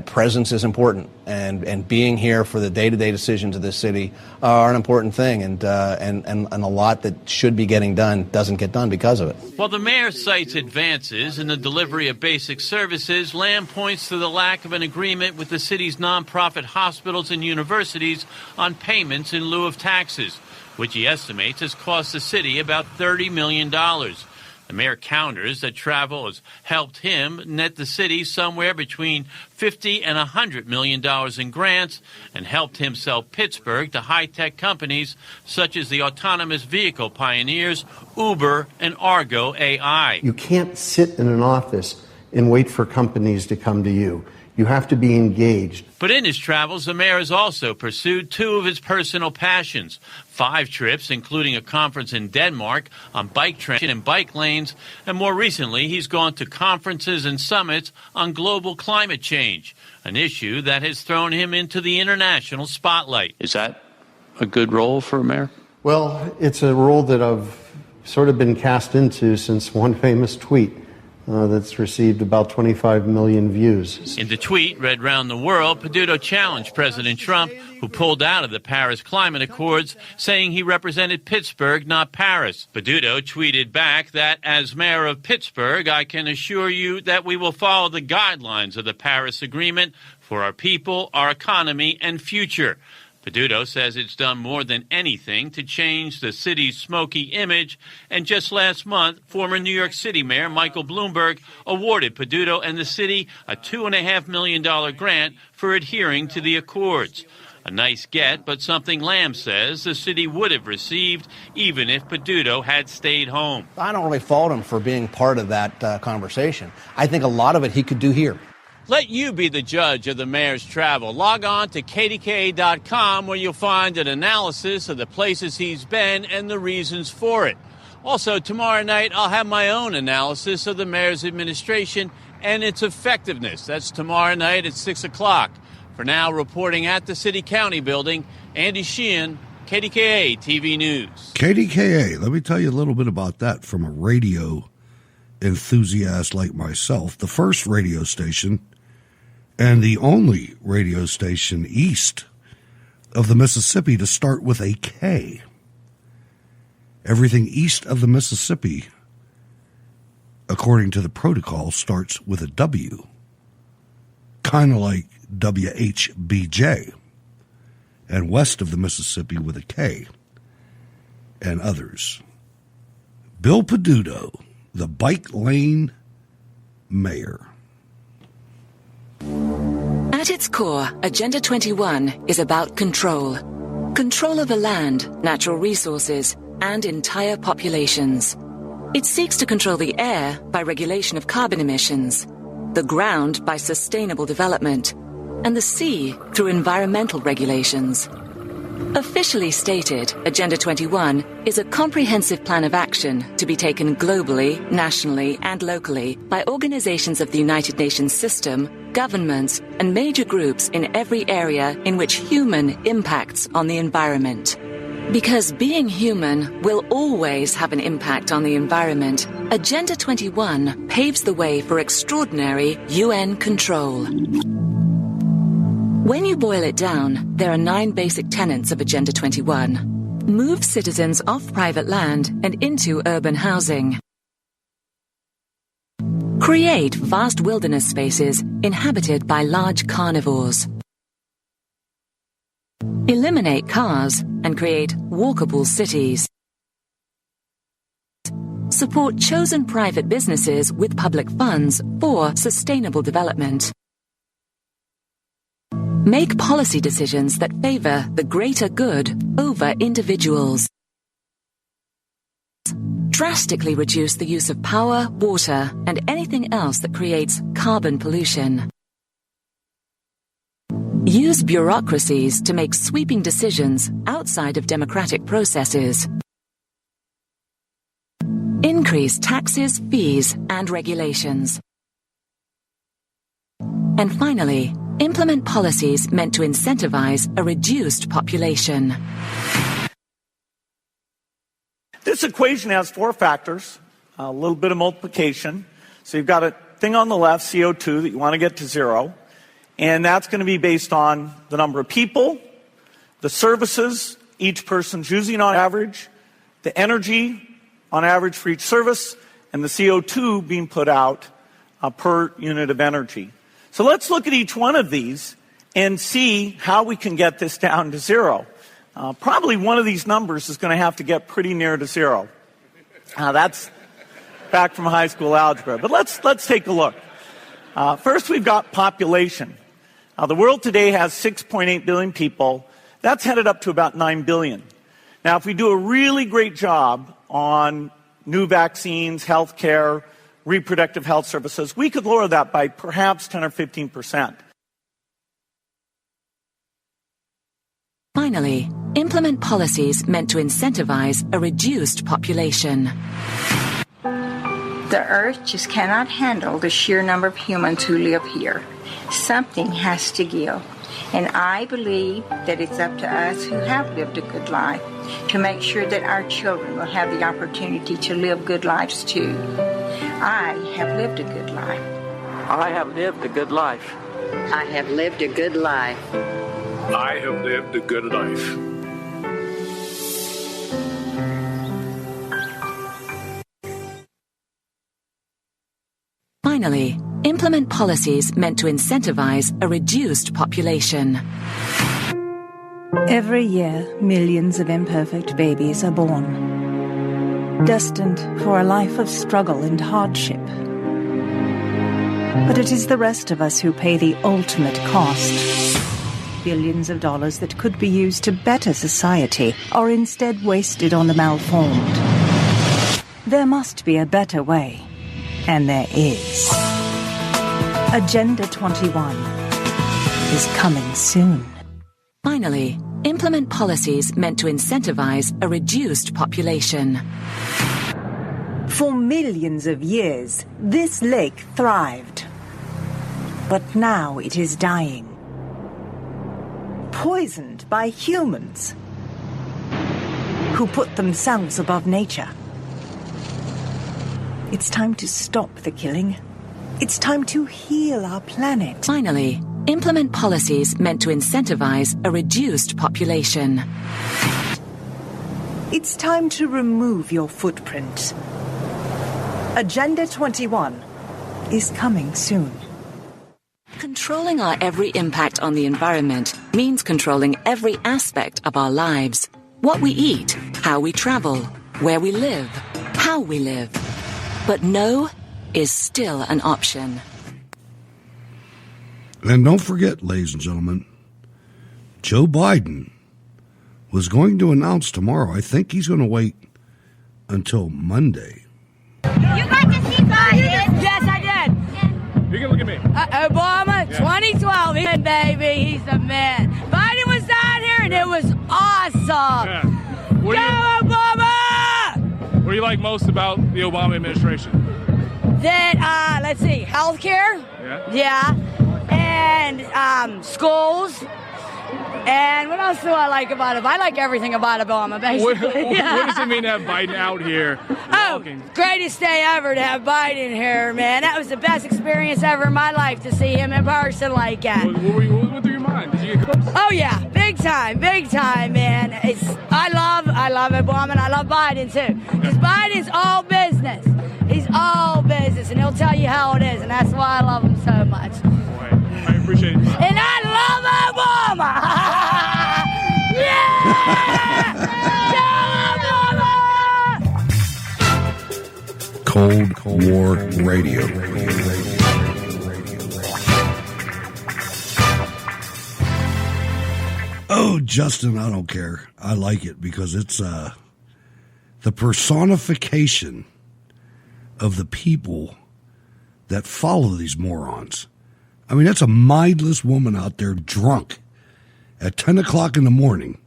presence is important, and being here for the day-to-day decisions of this city are an important thing, and a lot that should be getting done doesn't get done because of it. While the mayor cites advances in the delivery of basic services, Lamb points to the lack of an agreement with the city's nonprofit hospitals and universities on payments in lieu of taxes. which he estimates has cost the city about $30 million. The mayor counters that travel has helped him net the city somewhere between $50 and $100 million in grants and helped him sell Pittsburgh to high-tech companies such as the autonomous vehicle pioneers Uber and Argo AI. You can't sit in an office and wait for companies to come to you. You have to be engaged. But in his travels, the mayor has also pursued two of his personal passions, 5 trips, including a conference in Denmark on bike traction and bike lanes, and more recently, he's gone to conferences and summits on global climate change, an issue that has thrown him into the international spotlight. Is that a good role for a mayor? Well, it's a role that I've sort of been cast into since one famous tweet. That's received about 25 million views. In the tweet read round the world, Peduto challenged President Trump, who pulled out of the Paris Climate Accords, saying he represented Pittsburgh, not Paris. Peduto tweeted back that, as mayor of Pittsburgh, I can assure you that we will follow the guidelines of the Paris Agreement for our people, our economy, and future. Peduto says it's done more than anything to change the city's smoky image, and just last month, former New York City Mayor Michael Bloomberg awarded Peduto and the city a $2.5 million grant for adhering to the accords. A nice get, but something Lamb says the city would have received even if Peduto had stayed home. I don't really fault him for being part of that conversation. I think a lot of it he could do here. Let you be the judge of the mayor's travel. Log on to KDKA.com where you'll find an analysis of the places he's been and the reasons for it. Also, tomorrow night, I'll have my own analysis of the mayor's administration and its effectiveness. That's tomorrow night at 6 o'clock. For now, reporting at the City County building, Andy Sheehan, KDKA TV News. KDKA, let me tell you a little bit about that from a radio enthusiast like myself. The first radio station and the only radio station east of the Mississippi to start with a K. Everything east of the Mississippi, according to the protocol, starts with a W. Kind of like WHBJ. And west of the Mississippi with a K. And others. Bill Peduto, the bike lane mayor. At its core, Agenda 21 is about control. Control over land, natural resources, and entire populations. It seeks to control the air by regulation of carbon emissions, the ground by sustainable development, and the sea through environmental regulations. Officially stated, Agenda 21 is a comprehensive plan of action to be taken globally, nationally, and locally by organizations of the United Nations system, governments, and major groups in every area in which human impacts on the environment. Because being human will always have an impact on the environment, Agenda 21 paves the way for extraordinary UN control. When you boil it down, there are 9 basic tenets of Agenda 21. Move citizens off private land and into urban housing. Create vast wilderness spaces inhabited by large carnivores. Eliminate cars and create walkable cities. Support chosen private businesses with public funds for sustainable development. Make policy decisions that favor the greater good over individuals. Drastically reduce the use of power, water, and anything else that creates carbon pollution. Use bureaucracies to make sweeping decisions outside of democratic processes. Increase taxes, fees, and regulations. And finally, implement policies meant to incentivize a reduced population. This equation has 4 factors, a little bit of multiplication. So you've got a thing on the left, CO2, that you want to get to 0. And that's going to be based on the number of people, the services each person's using on average, the energy on average for each service, and the CO2 being put out per unit of energy. So let's look at each one of these and see how we can get this down to 0. probably one of these numbers is going to have to get pretty near to zero. That's back from high school algebra. But let's take a look. First, we've got population. The world today has 6.8 billion people. That's headed up to about 9 billion. Now, if we do a really great job on new vaccines, health care, reproductive health services, we could lower that by perhaps 10 or 15%. Finally, implement policies meant to incentivize a reduced population. The Earth just cannot handle the sheer number of humans who live here. Something has to give. And I believe that it's up to us who have lived a good life to make sure that our children will have the opportunity to live good lives too. I have lived a good life. I have lived a good life. I have lived a good life. I have lived a good life. Finally, implement policies meant to incentivize a reduced population. Every year, millions of imperfect babies are born, destined for a life of struggle and hardship. But it is the rest of us who pay the ultimate cost. Billions of dollars that could be used to better society are instead wasted on the malformed. There must be a better way, and there is. Agenda 21 is coming soon. Finally, implement policies meant to incentivize a reduced population. For millions of years, this lake thrived. But now it is dying. Poisoned by humans who put themselves above nature. It's time to stop the killing. It's time to heal our planet. Finally, implement policies meant to incentivize a reduced population. It's time to remove your footprint. Agenda 21 is coming soon. Controlling our every impact on the environment means controlling every aspect of our lives. What we eat, how we travel, where we live, how we live. But no is still an option. And don't forget, ladies and gentlemen, Joe Biden was going to announce tomorrow. I think he's going to wait until Monday. You got to see Biden? Yes, I did. You can look at me. Obama, 2012, baby, he's the man. Biden was down here and it was awesome. Yeah. Go, Obama! What do you like most about the Obama administration? Then, let's see, healthcare. Yeah. And schools. And what else do I like about it? I like everything about Obama, basically. What does it mean to have Biden out here walking? Greatest day ever to have Biden here, man. That was the best experience ever in my life to see him in person like that. What went through your mind? Did you get close? Oh, yeah. Big time, man. I love Obama, and I love Biden, too. Because Biden's all business. He's all business, and he'll tell you how it is, and that's why I love him so much. I appreciate it. And I love Obama! Yeah! Cold War Radio. Oh, Justin, I don't care. I like it because it's the personification of the people that follow these morons. I mean, that's a mindless woman out there drunk at 10 o'clock in the morning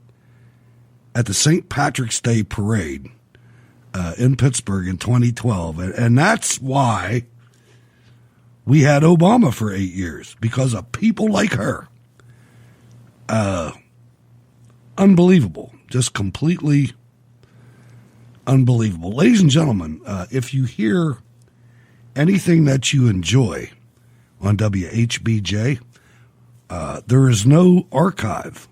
at the St. Patrick's Day parade in Pittsburgh in 2012. And that's why we had Obama for 8 years, because of people like her. Unbelievable. Just completely unbelievable. Ladies and gentlemen, if you hear anything that you enjoy on WHBJ, there is no archive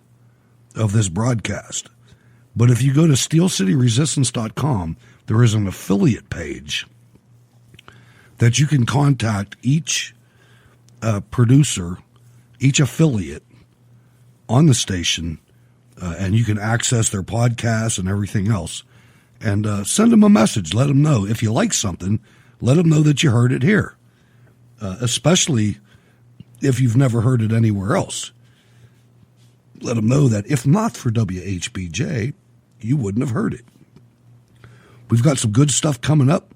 of this broadcast. But if you go to steelcityresistance.com, there is an affiliate page that you can contact each producer, each affiliate on the station and you can access their podcasts and everything else. And send them a message. Let them know. If you like something, let them know that you heard it here, especially if you've never heard it anywhere else. Let them know that if not for WHBJ, you wouldn't have heard it. We've got some good stuff coming up.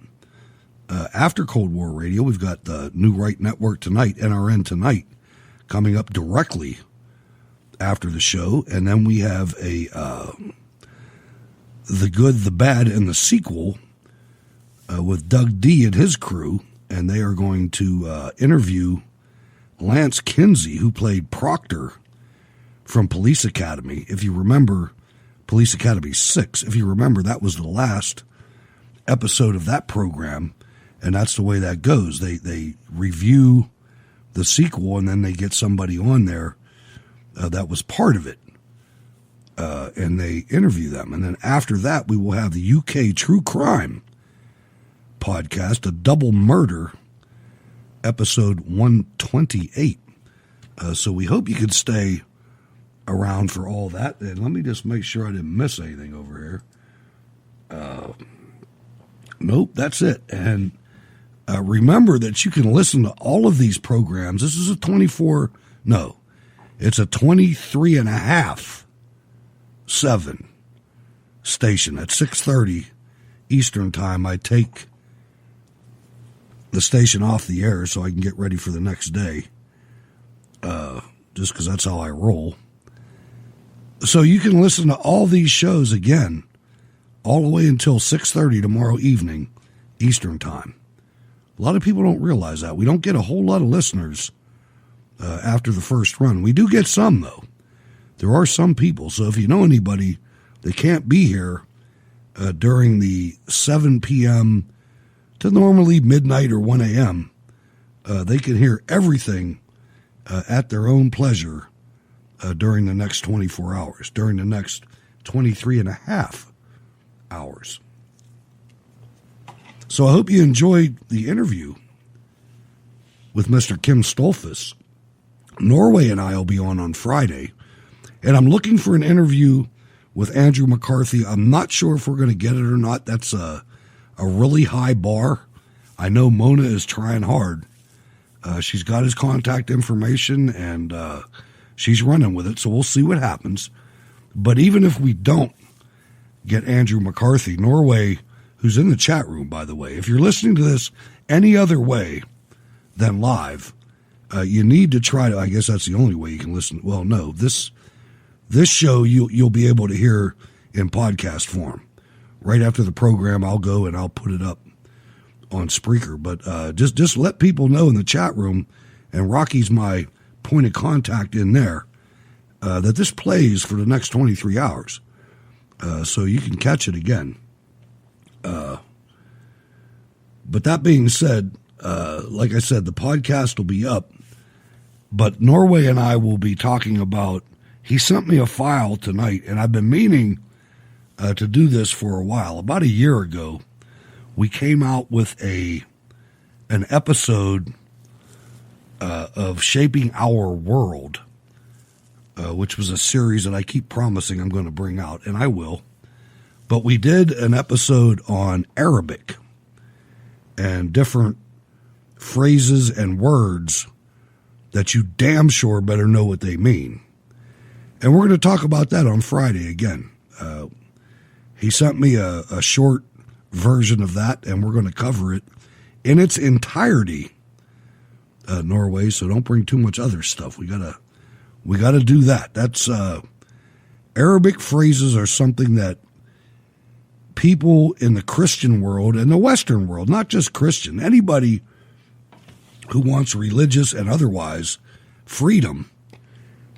After Cold War Radio, we've got the New Right Network Tonight, NRN Tonight, coming up directly after the show. And then we have The Good, the Bad, and the Sequel with Doug D and his crew. And they are going to interview Lance Kinsey, who played Proctor from Police Academy. If you remember Police Academy 6, if you remember, that was the last episode of that program. And that's the way that goes. They review the sequel, and then they get somebody on there that was part of it, and they interview them. And then after that, we will have the UK True Crime podcast, A Double Murder, episode 128. So we hope you can stay around for all that. And let me just make sure I didn't miss anything over here. Nope, that's it. And remember that you can listen to all of these programs. This is it's a 23.5/7 station at 6:30 Eastern Time. I take the station off the air so I can get ready for the next day, just because that's how I roll. So you can listen to all these shows again all the way until 6:30 tomorrow evening Eastern Time. A lot of people don't realize that. We don't get a whole lot of listeners after the first run. We do get some, though. There are some people. So if you know anybody that can't be here during the 7 p.m. to normally midnight or 1 a.m., they can hear everything at their own pleasure during the next 24 hours, during the next 23.5 hours. So I hope you enjoyed the interview with Mr. Kim Stolfus. Norway and I will be on Friday, and I'm looking for an interview with Andrew McCarthy. I'm not sure if we're going to get it or not. That's a really high bar. I know Mona is trying hard. She's got his contact information, and she's running with it, so we'll see what happens. But even if we don't get Andrew McCarthy, Norway, who's in the chat room, by the way, if you're listening to this any other way than live, you need to try to, I guess that's the only way you can listen. Well, no, this show you'll be able to hear in podcast form. Right after the program, I'll go and I'll put it up on Spreaker. But just let people know in the chat room, and Rocky's my point of contact in there, that this plays for the next 23 hours. So you can catch it again. But that being said, like I said, the podcast will be up. But Norway and I will be talking about, he sent me a file tonight, and I've been meaning to do this for a while. About a year ago, we came out with an episode of Shaping Our World, which was a series that I keep promising I'm going to bring out, and I will. But we did an episode on Arabic and different phrases and words that you damn sure better know what they mean. And we're going to talk about that on Friday again. He sent me a short version of that, and we're going to cover it in its entirety, Norway, so don't bring too much other stuff. We gotta do that. That's Arabic phrases are something that people in the Christian world and the Western world, not just Christian, anybody who wants religious and otherwise freedom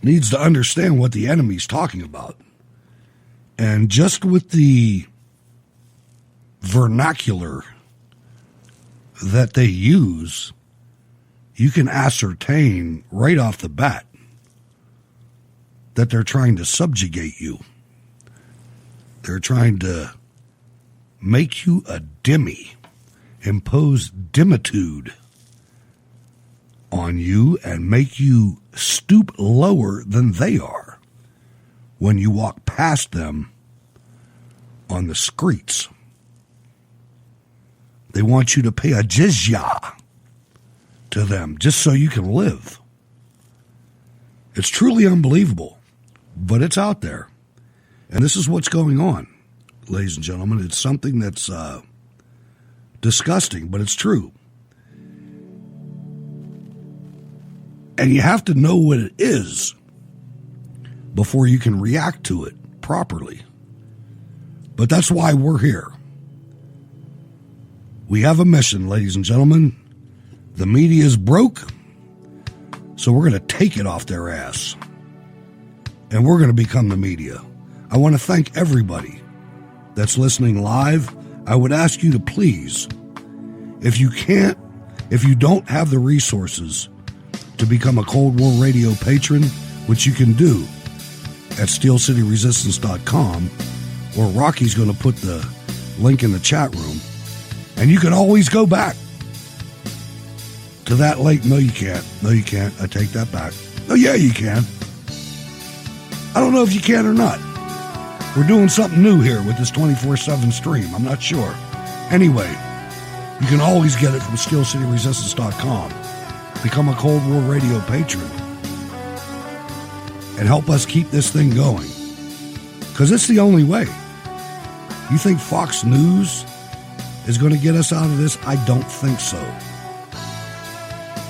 needs to understand what the enemy's talking about. And just with the vernacular that they use, you can ascertain right off the bat that they're trying to subjugate you. They're trying to make you a dhimmi, impose dhimmitude on you and make you stoop lower than they are. when you walk past them on the streets. They want you to pay a jizya to them just so you can live. It's truly unbelievable, but it's out there. And this is what's going on, ladies and gentlemen. It's something that's disgusting, but it's true. And you have to know what it is before you can react to it properly. But that's why we're here. We have a mission, ladies and gentlemen. The media is broke, so we're going to take it off their ass. And we're going to become the media. I want to thank everybody that's listening live. I would ask you to please, if you don't have the resources to become a Cold War Radio patron, which you can do at steelcityresistance.com, or Rocky's going to put the link in the chat room, and you can always go back to that link. No, you can't. No, you can't. I take that back. Oh, yeah, you can. I don't know if you can or not. We're doing something new here with this 24/7 stream. I'm not sure. Anyway, you can always get it from steelcityresistance.com. Become a Cold War Radio patron and help us keep this thing going, because it's the only way. You think Fox News is going to get us out of this? I don't think so.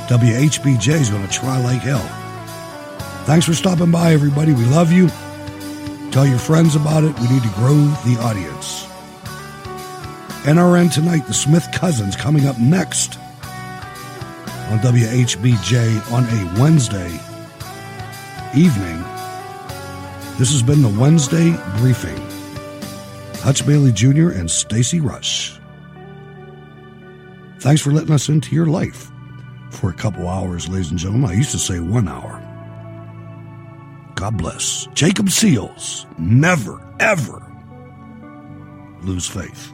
WHBJ is going to try like hell. Thanks for stopping by, everybody. We love you. Tell your friends about it. We need to grow the audience. NRN Tonight, the Smith Cousins, coming up next on WHBJ on a Wednesday evening. This has been the Wednesday Briefing. Hutch Bailey Jr. and Stacey Rush. Thanks for letting us into your life for a couple hours, ladies and gentlemen. I used to say 1 hour. God bless. Jacob Seals, never, ever lose faith.